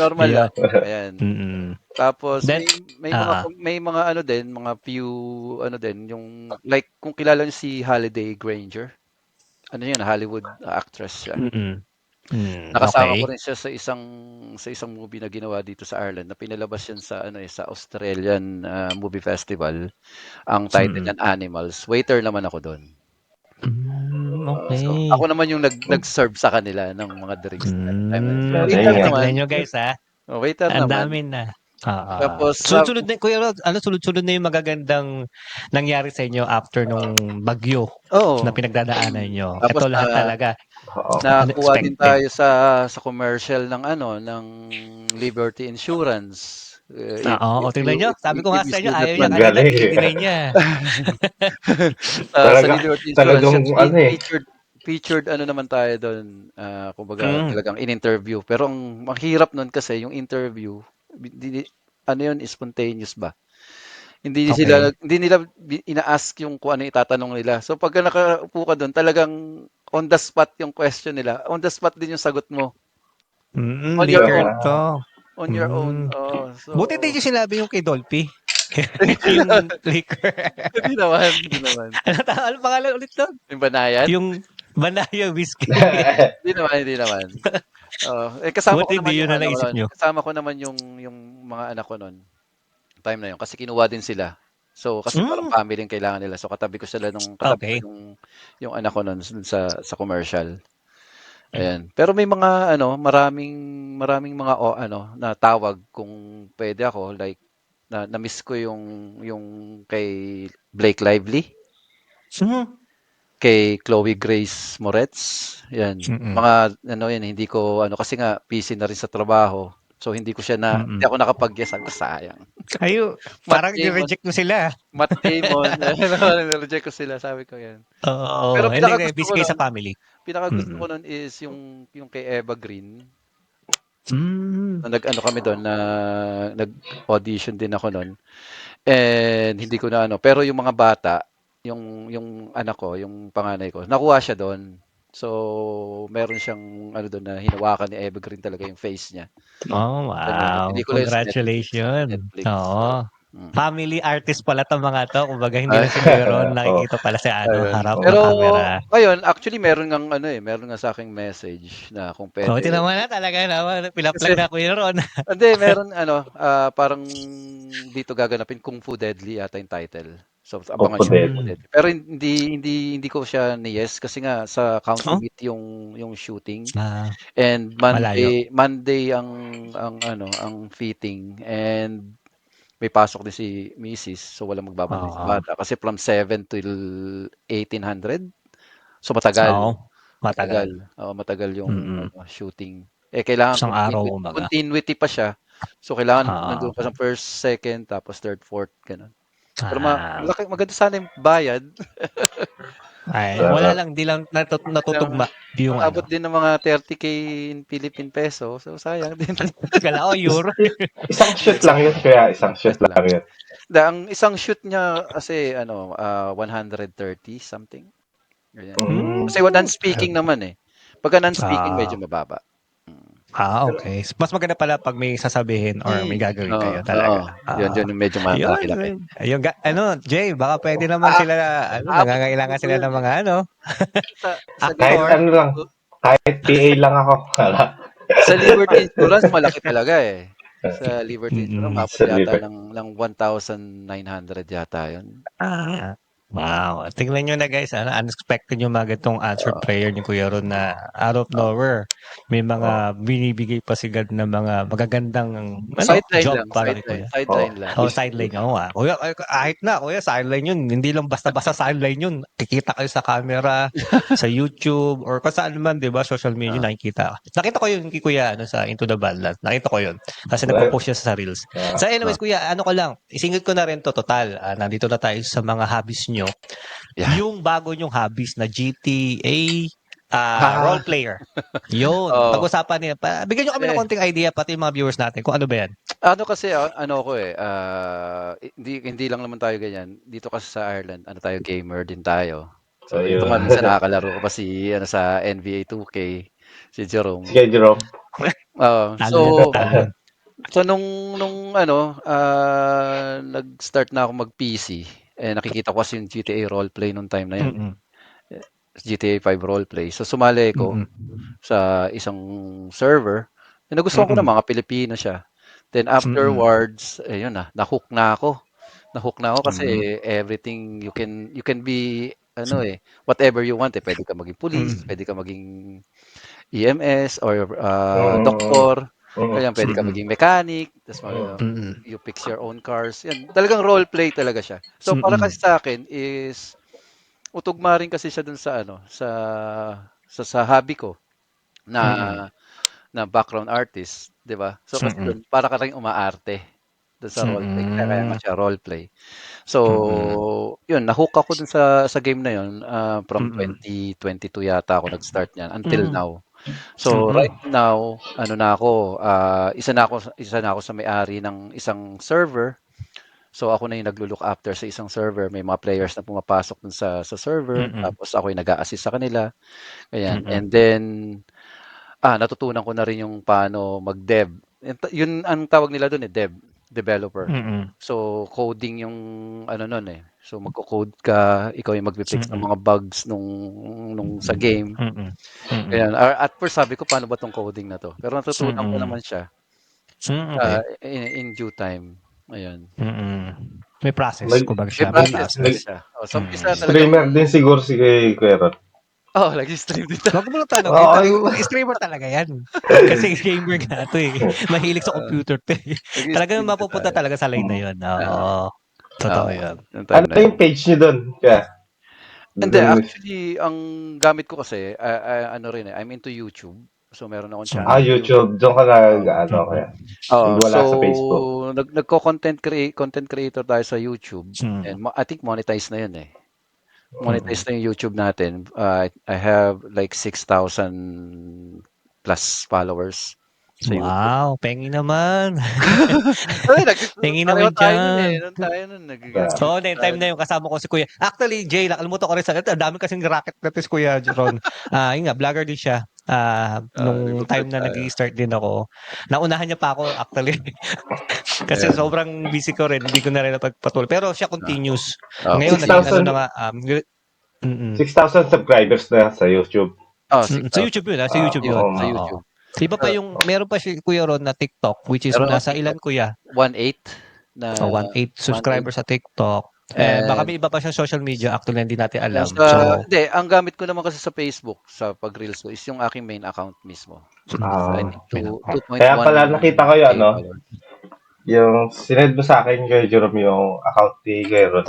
Normal Ayun. lang, ayan. Mm. Tapos Then oo. may mga din, mga few din, yung like kung kilala niyo si Holliday Grainger, yun, Hollywood actress siya. Mm. Nakasama ko Okey. rin siya sa isang movie na ginawa dito sa Ireland na pinalabas yan sa Australian Movie Festival. Ang title Mm. niyan Animals. Waiter naman ako dun. So Okey. ako naman yung nag-serve sa kanila ng mga drinks nila nung time na yun. So waiter Galing, naman. Tignan niyo, guys, Waiter ang naman. dami na. Oo. Tapos Sunod-sunod na Kuya Rod, sunod-sunod na yung magagandang nangyari sa inyo after nung bagyo na oo. pinagdadaanan niyo. Tapos Ito lahat talaga Oo. nakakuha din unexpected. tayo sa commercial ng Liberty Insurance. Oo, tignan niyo, sabi ko nga If you sa inyo see that ayaw niya one. kanina, Galing. dinideny niya. Sa Talaga, Liberty Insurance talagang yan, ano eh. featured naman tayo doon, kumbaga Hmm. talagang in-interview. Pero ang mahirap nun kasi yung interview, hindi, yun, spontaneous ba? Okey. Hindi nila ina-ask yung kung ano itatanong nila. So pagka nakaupo ka doon, talagang on the spot yung question nila. On the spot din yung sagot mo. On your Liquor own. 'to. On your own. Hmm. So Buti hindi niyo sinabi yung kay Dolphy. Yung liquor. hindi naman. Anong pangalan ulit nun? Yung Banayan? Yung Banaya Whiskey. Hindi naman. Kasama ko Buti naman hindi yung yun na naisip niyo. yung mga anak ko nun, time na yun, kasi kinuha din sila. So, kasi parang Hmm, family yung kailangan nila. So, katabi ko okey. yung anak ko nun sa commercial. Ayan. Pero may mga maraming mga na tawag kung pwede ako, like na-miss ko yung kay Blake Lively, Hmm. kay Chloe Grace Moretz, 'yan. Mm. Mga yan, hindi ko kasi nga busy na rin sa trabaho. So hindi Mm. ako nakapag-guess, sabi ko sayang. Matt Parang Damon, ni-reject mo sila. Matt Damon, na-reject ko sila, sabi ko 'yan. Pero Oo, hindi kayo busy kayo sa family. pinakagusto Mm. ko nun is yung kay Eva Green, Hmm. na kami dun, na nag-audition din ako nun. And hindi ko na pero yung mga bata, yung anak ko, yung panganay ko, nakuha siya doon. So, meron siyang doon na hinawakan ni Eva Green talaga yung face niya. Oh, Ano, yung wow. pelikula yun sa Netflix. Congratulations. Netflix. So, Oo. Family artist pala 'tong mga 'to. Kumbaga hindi lang si Kuya Ron nakikita pala sa Ayun. harap ng Pero camera. ngayon, actually meron ngang meron nga sa'king message na kung Tingnan puwede mo na talaga naman pina-plug kasi na Kuya Ron. hindi meron parang dito gaganapin Kung Fu Deadly yata yung title. So, abangan Opo niyo Kung din. Fu Deadly. Pero hindi ko siya ni-yes kasi nga sa County Oh? Meet yung shooting Ah, and malayo. Monday ang fitting and may pasok din si misis, so walang magbabantay sa Oo. bata kasi from 7 till 1800. So matagal, Oo, matagal. matagal. Oo, matagal yung Mm. shooting. Kailangan Isang araw kumbaga. continuity pa siya. So kailangan Oo. nandoon ka sa first, second, tapos third, fourth, gano'n. Pero Ah, maganda sana yung bayad. ay wala Sarap. lang, 'di lang natutugma yung Ang abot ano. din ng mga 30K in Philippine peso. So sayang din. Akala ko euro. Isang shoot lang yun, kaya isang shoot Lang. lang yun. Ang isang shoot niya kasi 130 something. Ganyan. Mm. Kasi non-speaking naman eh. Pagka non-speaking medyo Ah, mababa. Mm. okay. Mas maganda pala 'pag may sasabihin or may gagawin Oo, kayo oo. talaga. Yun yung medyo Yun, malaki-laki. ayun Jay, baka puwede naman Ah, sila aabot nangangailangan siguro sila yun ng eh. mga Sa Kahit actor. ano lang, kahit PA lang ako. sa Liberty Insurance malaki talaga eh. Sa Liberty Insurance Mm. umabot Sa yata liver. ng 1,900 yata yun. Ah, wow. Tingnan niyo na guys, unexpected yung mga ganitong answered Oo. prayer ni Kuya Ron na out of Oo. nowhere. May Oo. mga binibigay pa si God na mga magagandang Sideline job lang, para kay Kuya. Oo. sideline lang. Sideline. Oo nga. Kuya, kahit na, Kuya, sideline yun. Hindi lang basta-basta sideline yun. Kikita kayo sa camera, sa YouTube, or kung saan man, di ba, social media, Ah, nakikita. Nakita ko yun kay Kuya sa Into the Badlands. Nakita ko yun. Kasi nagpo-post siya sa Reels. So ah, anyways, Kuya, ano ko lang, isingit ko na rin to total. Nandito na tayo sa mga hobbies nyo. yeah. Yung bago nyong hobbies na GTA, role Ah, player. Yun, Oo. pag-usapan niya. Bigyan nyo kami ng konting idea, pati yung mga viewers natin, kung ano ba yan. Ano kasi, hindi lang naman tayo ganyan. Dito kasi sa Ireland, tayo, gamer din tayo. So, ito ayun. nga minsan nakakalaro ko pa sa NBA 2K, si Jerome. Sige, Jerome. Oo. Talo yan, talo yan. So nung nag-start na ako mag-PC, nakikita ko kasi yung GTA roleplay nung time na yun. Mm-mm. GTA 5 roleplay. So sumali ko Mm-mm. sa isang server. Nagustuhan ko Mm-mm. na mga Pilipino siya. Then Mm-mm. afterwards, ayun na-hook na ako. Na-hook na ako kasi Mm-mm. everything you can be whatever you want. Pwede ka maging police, Mm-mm. pwede ka maging EMS or Mm, doktor. mm, Ganyan, pwede ka Mm-mm. maging mechanic, tapos Mm-mm. you fix your own cars. Yan, talagang role play talaga siya. So para Mm-mm. kasi sa akin is utugma rin kasi siya dun sa sa hobby ko na Mm-mm. na background artist, 'di ba? So kasi Mm-mm. dun para ka ring umaarte dun sa role play. Kaya nga Mm-mm. siya role play. So, Mm-mm. yun na-hook ako dun sa game na yun, from Mm-mm. 2022 yata ako nag-start niyan until Mm-mm. now. So Mm-mm. right now, ano na ako, isa na ako sa may-ari ng isang server. So ako na yung naglo-look after sa isang server. May mga players na pumapasok dun sa server, Mm-mm. tapos ako yung nag-a-assist sa kanila, ayan. Mm-mm. And then, natutunan ko na rin yung paano mag-dev. Yun ang tawag nila dun developer. Mm-mm. So coding yung nun eh. So magko-code ka, ikaw yung magfi-fix ng Mm-mm. mga bugs nung sa game. Mm-mm. Mm-mm. Ayan, at first sabi ko paano ba 'tong coding na 'to? Pero natutunan ko Mm-mm. naman siya, Okay. in due time, ayun. Mm. May process, Nag, kumbaga May siya, may process nag, kasi process. siya. Sa umpisa Mm. talagang streamer din siguro si Kuya Ron. nag-stream din tayo. Wag mo lang tanongin, Oo, yung... streamer talaga yan. Kasi gamer nga 'to, eh. Mahilig sa Oo, computer 'to, eh. Talagang nag-stream din mapupunta tayo. talaga sa line na yun, Oo, oo. Totoo oo, yun. nung Ano time na yun. yung page niyo doon? Kaya, Hindi, dun, actually ang gamit ko kasi, rin, I'm into YouTube. So meron akong channel sa YouTube. YouTube. Doon ka nag, Oo. ano, kaya. Oo, so Wala sa Facebook. content creator tayo sa YouTube and Mm. I think monetize na yun, eh. Mm. Monetize na yung YouTube natin. I have like 6,000 plus followers. sa YouTube. Wow, pengi naman. Ay, Pengi pareho naman tayo nun eh. diyan. Noon tayo nun, Oo, then time na yung kasama ko si Kuya. Actually, Jay, nakalimutan ko rin sa ang dami kasing racket natin si Kuya Ron. Yun nga, vlogger din siya. Nung time nag-vlog na tayo. nag-i-start din ako, naunahan niya pa ako actually. Kasi Yeah. sobrang busy ko rin, hindi ko na rin napagpatuloy. Pero siya continuous. Oh, Ngayon, naging ano 6,000 na nga, mm. 6,000 subscribers na sa YouTube. Sa YouTube 6,000. yun, sa YouTube yun. Sa Oo. YouTube. Iba pa yung, meron pa si Kuya Ron na TikTok, which is Meron akong nasa ilan TikTok, Kuya? 1.8 na 1.8 1.8 subscribers sa TikTok. Baka and may iba pa siyang social media, actually hindi natin alam. So, hindi, ang gamit ko naman kasi sa Facebook, sa pag-reels ko, is yung aking main account mismo. So, I think Kaya pala nakita ko 2.1K yung followers. yung sinend mo sa akin kay Jerome yung account ni Gayron.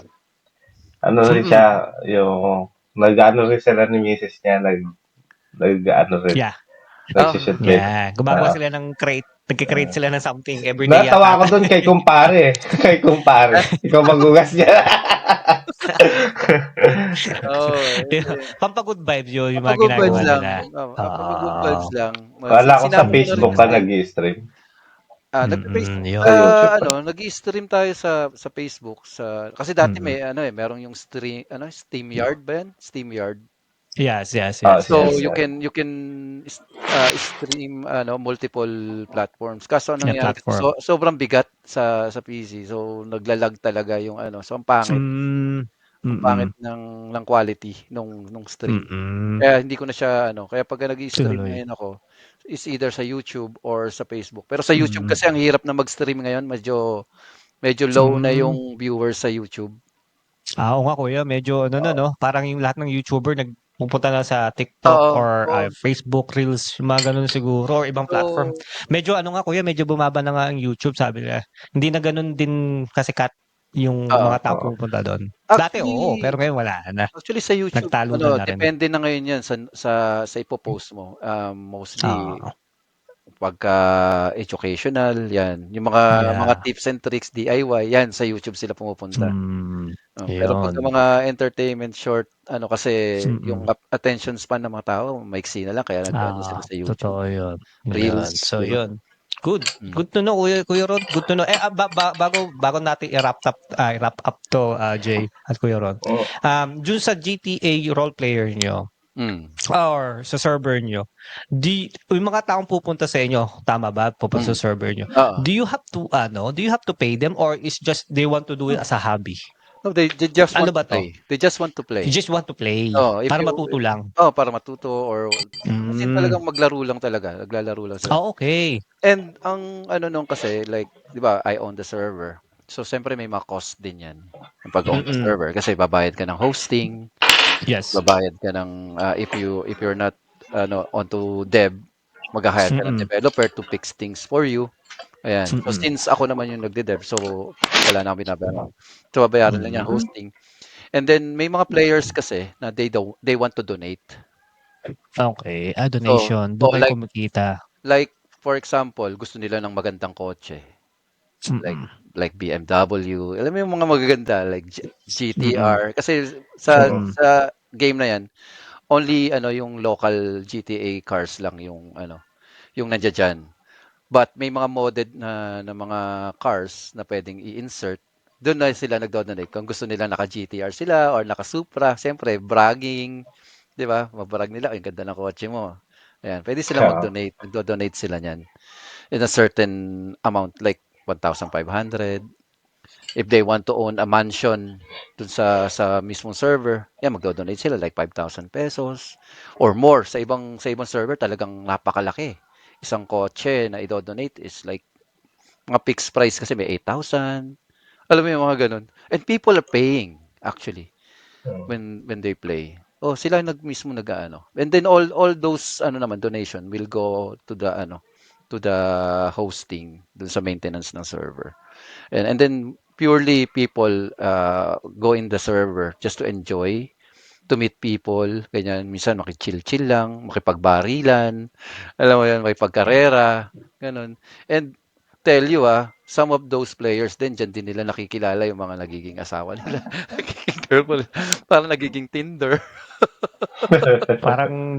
Ano rin siya, yung nag-ano rin sila ni Mrs. niya, nag-ano rin, yeah. nagsishoot din. Yeah. Gumagawa sila ng crate. Nagki-create sila ng something everyday Natawa yata. ako doon kay kumpare. Kay kumpare. Ikaw magugas niya. Pampagood vibes yun, yung mga Pag-good vibes ginagawa lang. nila. Pag-good vibes lang. Kala ko sa Sinabi ko na rin Facebook ka kasi, nag-i-stream. Yun. Sa YouTube. nag-i-stream tayo sa Facebook kasi dati may merong yung StreamYard ba yan? StreamYard. Yes. So you Yeah. can stream multiple platforms. Kaso anong Yeah, nangyari kasi platform. sobrang bigat sa PC. So naglalag talaga yung so ang pangit. Ang pangit ng quality nung stream. Kaya hindi ko na siya kaya pag nag-i-stream Tinuloy. ngayon ako is either sa YouTube or sa Facebook. Pero sa YouTube kasi ang hirap na mag-stream ngayon, medyo low na yung viewers sa YouTube. Oo nga Kuya, medyo no, parang yung lahat ng YouTuber nagpupunta na sa TikTok Oo. or Facebook Reels, yung mga ganun siguro or ibang platform. So, Medyo ano nga Kuya, medyo bumaba na nga ang YouTube sabi nila. Hindi na ganun din kasikat yung oo. mga tao pupunta doon. Dati oo, pero ngayon wala na. Actually sa YouTube, Nagtalo na rin. depende na ngayon 'yan sa ipo-post mo. Mostly Oo. pagka educational 'yan, yung mga Yeah. tips and tricks DIY 'yan sa YouTube sila pumupunta. Pero pagka Yun. mga entertainment short, kasi yung Mm. attention span ng mga tao maiksi na lang kaya sila sa YouTube. Totoo yun. Yun. Reels, So 'di ba? yun. Good. Hmm. Good to know, Kuya Ron. Good to know. Bago natin i-wrap up to, Jay at Kuya Ron. Dun sa GTA role player nyo, or sa server nyo, yung mga taong pupunta sa inyo, tama ba? Pupunta sa server nyo. Oo. Do you have to pay them or is just they want to do it as a hobby? No, they just Ano want to ba to? play. They just want to You play. just want to play If para you matuto lang. para matuto or kasi talagang maglaro lang talaga, naglalaro lang sila. Okay. And ang nun kasi like, 'di ba, I own the server. So siyempre may mga cost din 'yan, yung pag-own the server kasi babayad ka ng hosting, Yes. babayad ka ng if you're not onto dev, magha-hire ka ng developer to fix things for you. Ayan. So since ako naman yung nagde-dev, so wala na akong binabayaran. So babayaran lang niya hosting. And then may mga players kasi na they want to donate. Okay. So, Donation. Doon kayo like kumikita. for example, gusto nila ng magandang kotse. Mm. Like BMW. Alam mo yung mga magaganda like GTR kasi sa game na 'yan, only yung local GTA cars lang yung yung nandiyan diyan. But may mga modded na mga cars na pwedeng i-insert. Doon na sila nagdo-donate. Kung gusto nila naka GTR sila or naka Supra, siyempre bragging, 'di ba? Mabrag nila, "Ang ganda ng kotse mo." Ayan, pwede silang mag-donate. Nagdo-donate sila niyan in a certain amount like 1,500. If they want to own a mansion dun sa mismong server, yan magdo-donate sila like 5,000 pesos or more. Sa ibang server talagang napakalaki. Isang kotse na i-donate is like mga fixed price kasi may 8,000. Alam mo yung mga ganun. And people are paying actually when they play. Oh, sila mismo nag-aano. And then all those naman donation will go to the hosting dun sa maintenance ng server. And then purely people go in the server just to enjoy, to meet people, ganyan. Minsan makichill-chill lang, makipagbarilan, alam mo yun, makipagkarera, ganun. And tell you some of those players din, dyan din nila nakikilala yung mga nagiging asawa nila, nagiging girlfriend, parang nagiging Tinder. Parang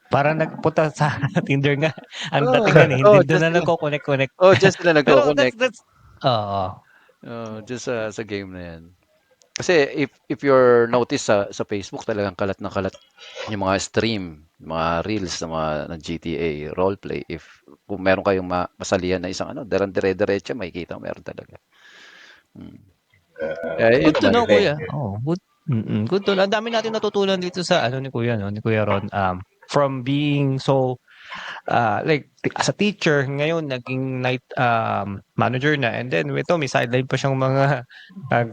parang nagpunta sa Tinder nga. Ang Oo, dating nun, hindi doon dyan na sila, nagko-connect-connect. dyan sila Pero nagko-connect. oo. Dyan sa game na yan. Kasi if you're notice sa Facebook, talagang kalat na kalat yung mga stream, mga reels ng mga ng GTA roleplay. If kung meron kayong masalihan na isang dire-diretso, makikita mo meron talaga. Yun Good to know, naman. kuya. Oh, good to know. Ang dami natin natutunan dito sa ni kuya, no, ni Kuya Ron. From being so like as a teacher, ngayon naging night manager na, and then ito may sideline pa siyang mga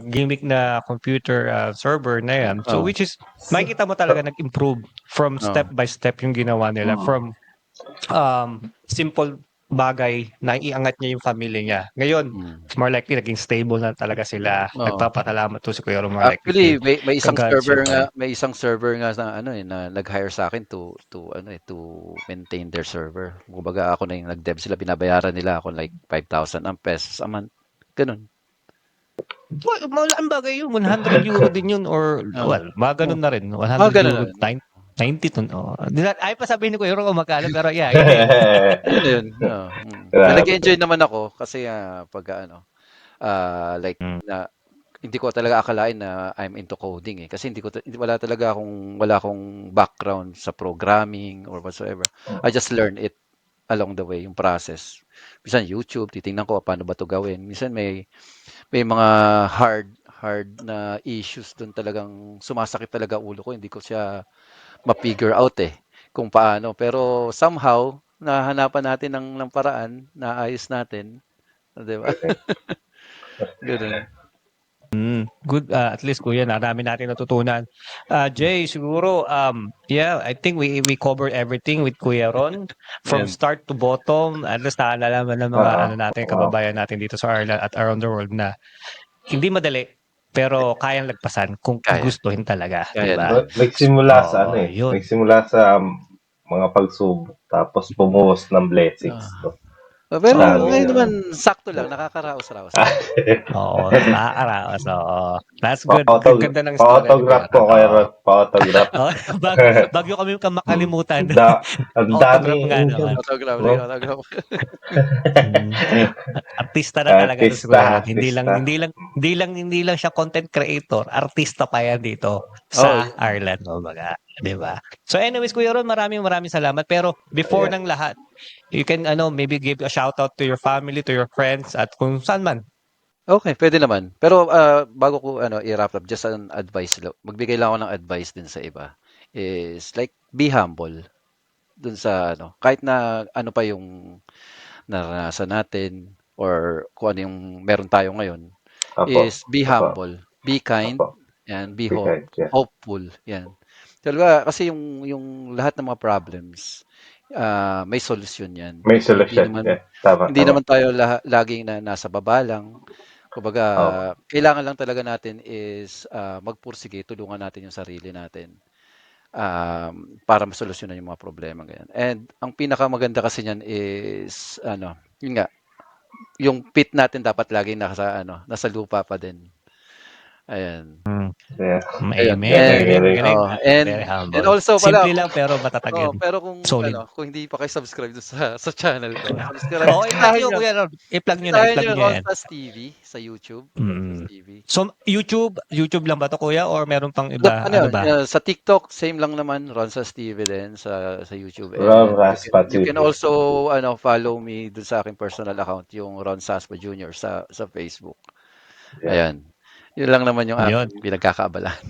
gimmick na computer server na yan. So which is makikita mo talaga nag-improve from step by step yung ginawa nila, from simple bagay na iangat niya yung family niya. Ngayon, more likely naging stable na talaga sila. Nagpapasalamat to si Kuya Ron, more likely Actually, may isang kag-God server siya. nga, may isang server nga na na nag-hire sa akin to maintain their server. Kumbaga ako na yung nag-dev, sila binabayaran nila ako like 5,000 ang pesos a month. Ganun. Well, malaking bagay yun. 100 euro din yun, or well, mga ganun na rin. 100 ganun euro, na. 90 to. Ay pa sabihin ni Kuya Ron kung magkano, pero yeah, yun din. Yun na yun. Grabe. Nag-enjoy naman ako kasi pag like hindi ko talaga akalain na I'm into coding kasi wala akong background sa programming or whatsoever. I just learned it along the way, yung process. Minsan YouTube, titingnan ko paano ba to gawin. Minsan may mga hard na issues doon, talagang sumasakit talaga ulo ko, hindi ko siya ma-figure out kung paano. Pero somehow nahanapan natin ng paraan, naayos natin, 'di ba? Ganun. Good, at least kuya, marami natin natutunan. Jay, siguro, yeah, I think we covered everything with Kuya Ron from Yan. start to bottom. At least naalalaman ng mga natin, kababayan natin dito sa Ireland at around the world na hindi madali, pero kayang lagpasan kung Kaya. gustuhin talaga, Kaya di ba? Nagsimula sa Yun. nagsimula sa mga pagsubok, tapos bumuhos ng blessings. Pero Grabe ngayon yun. naman, sakto lang, nakakaraos-raos. Oo, nakakaraos. Oo. That's good. Ang ganda ng story. Pa-autograph po kayo, Ron. Pa-autograph. Bago kami makalimutan. Ang Autograph dami. nga naman. Autograph. Artista na talaga to siguro. Artista. Hindi lang siya content creator, artista pa yan dito sa Ireland, kumbaga, 'di ba? So anyways, Kuya Ron, maraming salamat. Pero before ng lahat, you can maybe give a shout out to your family, to your friends, at kung saan man. Okay, pwede naman. Pero bago ko i-wrap up, just an advice lang. Magbigay lang ako ng advice din sa iba. Is like, be humble dun sa kahit na ano pa yung naranasan natin or kung ano yung meron tayo ngayon, is be humble, be kind, and be hopeful. Yan. Talaga, kasi yung lahat ng mga problems, may solusyon yan. May solusyon. Hindi naman tayo laging nasa baba lang. Kumbaga, kailangan lang talaga natin is magpursige, tulungan natin yung sarili natin para masolusyonan yung mga problema ganyan. And ang pinakamaganda kasi niyan is yun nga, yung feet natin dapat lagi nasa lupa pa din. Ayan. Yeah. Amen. Galing. Very humble. And also pala, simple lang pero matatag yan. pero kung solid. kung hindi pa kayo subscribe sa channel ko, subscribe. I-plug nyo, Kuya Ron. I-plug nyo na. I-plug nyo yan. Ronstas TV sa YouTube. TV. So, YouTube lang ba to, Kuya? Or meron pang iba? Ano ba? Sa TikTok, same lang naman. Ronstas TV din sa YouTube. You can also follow me dun sa aking personal account, yung Ron Saspa Jr. sa Facebook. Ayan. Yun lang naman yung aking pinagkakaabalahan.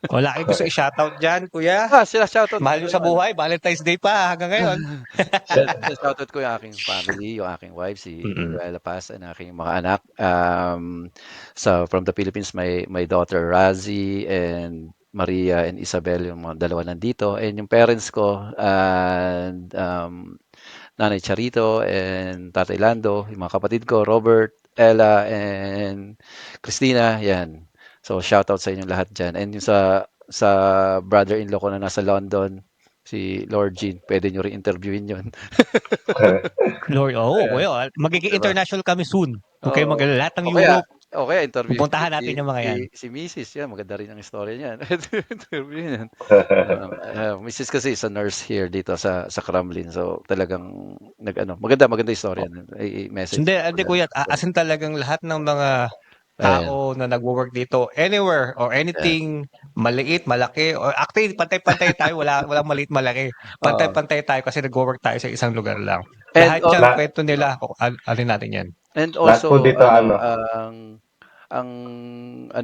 Wala kayo gusto i-shoutout dyan, Kuya? Sila shoutout. Mahal nyo sa buhay. Valentine's Day pa hanggang ngayon. Shoutout ko yung aking family, yung aking wife, si Noela Paz, and aking mga anak. From the Philippines, my daughter Razi and Maria and Isabel, yung mga dalawa nandito. And yung parents ko, and Nanay Charito and Tatay Lando, yung mga kapatid ko, Robert, Ella, and Christina, yan. So, shoutout sa inyong lahat dyan. And yung sa brother-in-law ko na nasa London, si Lord Jean, pwede nyo rin interviewin yun. Lord, Ayan, kuya, magiging di ba? international kami soon. Huwag kayong Oo. lahat ng O kaya, Europe. interviewin nyo Pupuntahan si, natin yung mga si, yan. si Mrs. Yan, maganda rin ang istorya niyan. Interviewin yan. Mrs. kasi is a nurse here dito sa Kremlin. So, talagang, maganda istorya. I-message Hindi, ko hindi yan. kuya, asin talagang lahat ng mga Ayan. tao na nagwo-work dito anywhere or Ayan. anything maliit, malaki or actually pantay-pantay tayo, walang maliit, malaki. Oo. Pantay-pantay tayo kasi nagwo-work tayo sa isang lugar lang. And, Lahat 'yan La kwento nila, alin natin 'yan. and lahat po also, dito ang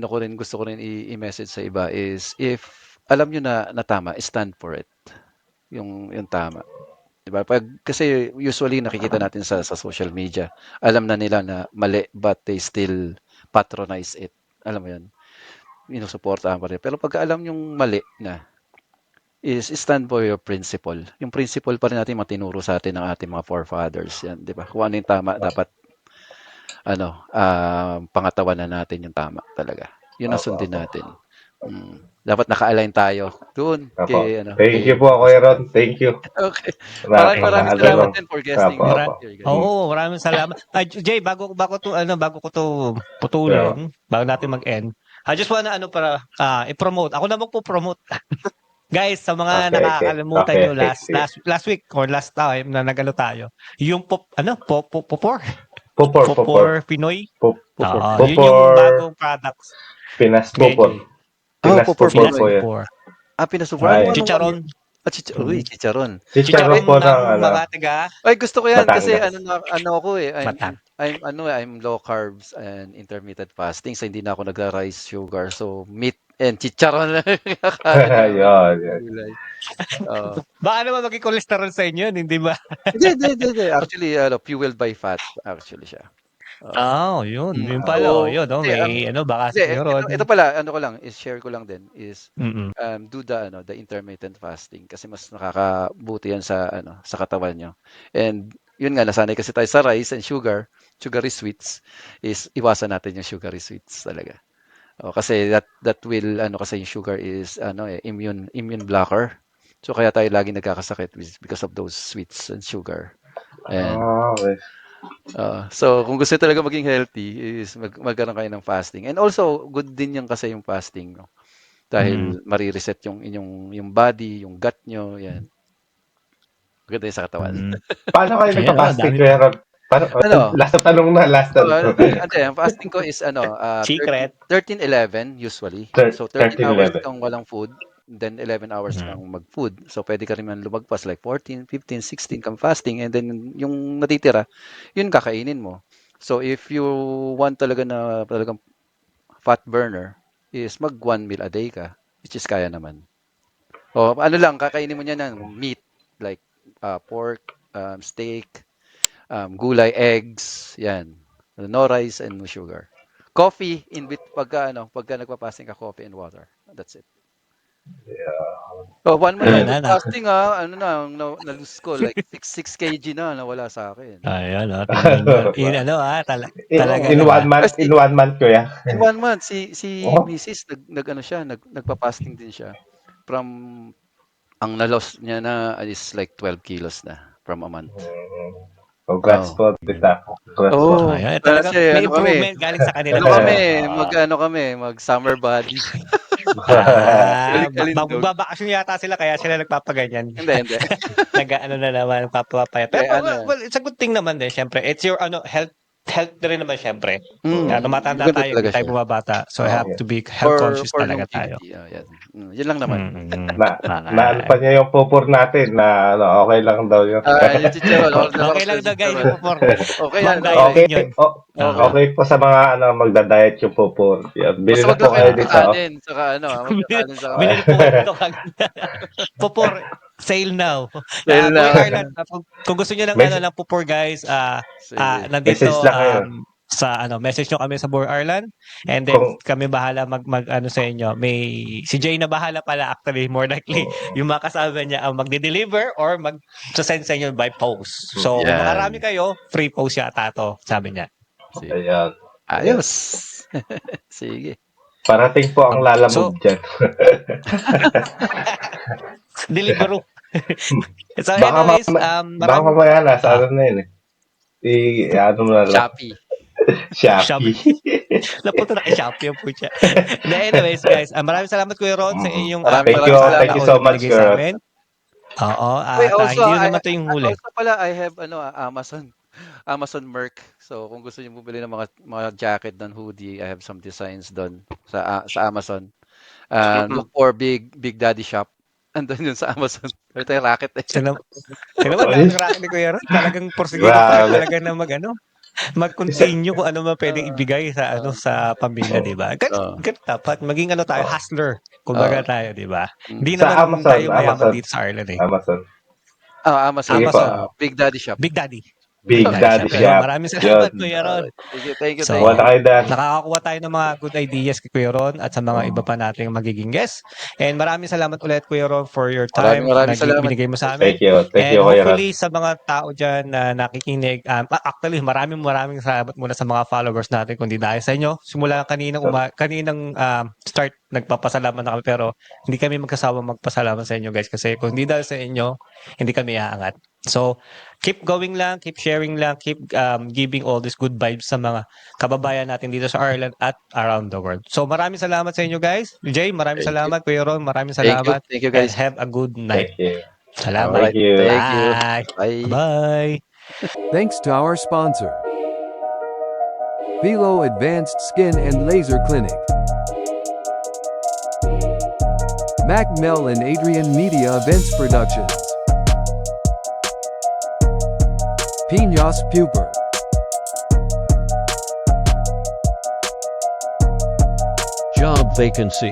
ko rin, gusto ko rin i-message sa iba is, if alam nyo na tama, stand for it. Yung tama. 'Di ba? Kasi usually nakikita natin sa social media, alam na nila na mali, but they still patronize it. Alam mo 'yun? Sinusuportahan pa rin. Pero pag alam yung mali na, is stand for your principle. Yung principle pa rin natin matinuro sa atin ng ating mga forefathers. Yan, 'di ba? Kung ano yung tama, dapat pangatawanan natin yung tama talaga. Yun ang Opo, sundin opo. natin. Dapat naka-align tayo doon Opo. kay Thank you kay po, Kuya Ron. Thank you. Okay. Maraming Napaka-ano salamat lang. din for guesting Opo, here, opo. guys. Hmm. Maraming salamat. Jay, bago ko 'to Yeah. putulin, bago natin mag-end, I just wanna para, i-promote. Ako na magpo-promote. Guys, sa mga Okay, okay. nakakalimutan Okay, niyo okay. Sige. last week or last time na nag-ano tayo, yung Popor Pupor. Pinoy. Yun yung Pupor. bagong products Pinas ngayon, Pupor. Jay. Pinas Popor Pupor Pinas po Pinoy. yun. Popor. Pinasupor. Ay. Ano? Chicharon. Uy, chicharon. Chicharon Chicharon po ng ng mga taga Ay, gusto ko yan kasi Batangas. ako eh. Bataan. I'm low carbs and intermittent fasting, so hindi na ako nagra-rice sugar. So meat and chicharon lang ang kakain namin. Yun, yun. Gulay. Oo. Baka naman maging cholesterol sa inyo, hindi ba? Hindi. Actually, fueled by fat actually siya. Oo. Yun. Yun So, pala, yun, hindi, may baka hindi, siguro. ito pala, ko lang, share ko lang din is, Mm. do the intermittent fasting kasi mas nakakabuti yan sa katawan nyo. And yun nga, nasanay kasi tayo sa rice and sugary sweets, is iwasan natin yung sugary sweets talaga. Kasi that will, kasi yung sugar is immune blocker. So kaya tayo lagi nagkakasakit because of those sweets and sugar. And Okay. so kung gusto talaga maging healthy is magkaroon kayo ng fasting. And also good din yung kasi yung fasting, no? Dahil marireset yung inyong yung body, yung gut nyo, yan. Maganda yun sa katawan. Paano kayo Ayan, nagpa-fasting, dami. Kuya Ron? Paano? Ano? Last na tanong na, last na. Ang fasting ko is 13, Secret. 11 usually. So 13 hours 13-11. kang walang food, then 11 hours kang mag-food. So pwede ka rin man lumagpas like 14, 15, 16 kang fasting, and then yung natitira, yun kakainin mo. So if you want talagang fat burner, is mag 1 meal a day ka, which is kaya naman. O kakainin mo niya ng meat like pork, steak, gulay, eggs, yan. No rice and no sugar. Coffee pagka nagpa-fasting ka, coffee and water. That's it. So 1 month Ayan ako na. fasting na-lose ko like 6 kg na nawala sa akin. Ayan, tingnan nyo. Talaga In naman. 1 month, in 1 month, Kuya. In 1 month si Oh. Mrs. nagpa-fasting din siya. From ang na-loss niya na is like 12 kilos na from a month. Congrats po, tita. Congrats po. Ayan, talagang Kasi may improvement galing sa kanila. mag-summer body. Alindog. Magbabakasyon yata sila kaya sila nagpapaganyan. Hindi. Na naman, papapayat. Hindi, Pero well, it's a good thing naman din, syempre. It's your health na rin naman, syempre. Tumatanda Maganda tayo, talaga hindi tayo siya. bumabata. So, I have Okay. to be health conscious For talaga tayo. longevity. Yan. Yun lang naman. Naano pa niya yung pupur natin na okay lang daw yun. Yung chicharon. Okay lang daw, guys, yung pupor. Okay yan. Diet Okay, din yun. okay po sa mga magda-diet yung pupur. Yan. Bili Basta na wag po lang kayo kayo dito. magkakanin. Saka magkakanin sa Binili po ito. Pupor, sale now. Sale now. Boy Ireland, kung gusto niyo ng Message- ng pupor, guys, Sige. nandito Message lang kayo. sa message nyo kami sa Boy Ireland, and then kami bahala mag sa inyo. Si Jay na bahala pala, actually, more likely yung mga kasama niya ang magde-deliver or mag-send sa inyo by post. So kung Yan. makarami kayo, free post yata to, sabi niya. Sige. Ayan. Ayos. Sige. Parating po ang lalamove dyan. Deliveroo. So Baka anyways, baka mamaya nasa ah, ano na yun eh. Ano mo na lang. Shopee. Shopee. Shopee. Napunta na kay Shopee ang putya. Anyways, guys, maraming salamat Kuya Ron sa Mm. inyong Maraming Thank you, maraming thank salamat. you pagkakataon so na much, binigay sa girl. amin. Oo, Wait, at also hindi I naman 'to yung huli. also pala I have Amazon Merc. So kung gusto niyo bumili ng mga jacket doon, hoodie, I have some designs doon sa Amazon. Look for Big Daddy Shop. Andun yun sa Amazon. Pero tayo racket eh. Tignan tignan mo, Ay, daming racket ni Kuya Ron. Talagang porsigido pa rin grabe. talaga na Isa, mag-continue kung ano man pwedeng Uh, ibigay sa uh, sa pamilya, 'di ba? Ganun uh, ganun dapat maging ano tayo, oh, hustler. Kumbaga uh, tayo, 'di ba? Hindi mm. sa naman Amazon, tayo mayaman Amazon, dito sa Ireland eh. Amazon. Amazon, Sige po. Amazon, Big Daddy Shop. Big Daddy. Big Big Daddy Big Shop. Daddy Daddy Ayun, Shop. Shop. maraming salamat Yun. Kuya Ron. Thank you, So, Kuha na kayo dyan. nakakakuha tayo ng mga good ideas kay Kuya Ron at sa mga iba Mm. pa nating magiging guests. And maraming salamat ulit Kuya Ron for your Maraming time na maraming salamat. binigay mo sa amin. Thank you. Thank And you, Kuya Ron. hopefully sa mga tao dyan na nakikinig, actually maraming salamat muna sa mga followers natin kundi dahil sa inyo. Simula kaninang start nagpapasalamat na kami pero hindi kami magkasawang magpasalamat sa inyo guys kasi kung hindi dahil sa inyo, hindi kami aangat. So, keep going lang, keep sharing lang, keep giving all these good vibes sa mga kababayan natin dito sa Ireland at around the world. So maraming salamat sa inyo guys. Jay, maraming Thank you. salamat. Kuya Ron, maraming salamat. Thank you And guys. have a good night. Thank you. All Salamat. Thank right. you. Thank you. Bye. Bye. Bye. Thanks to our sponsor, Velo Advanced Skin and Laser Clinic, Mac Mel and Adrian Media Events Productions, Pinos Puper, Job vacancy.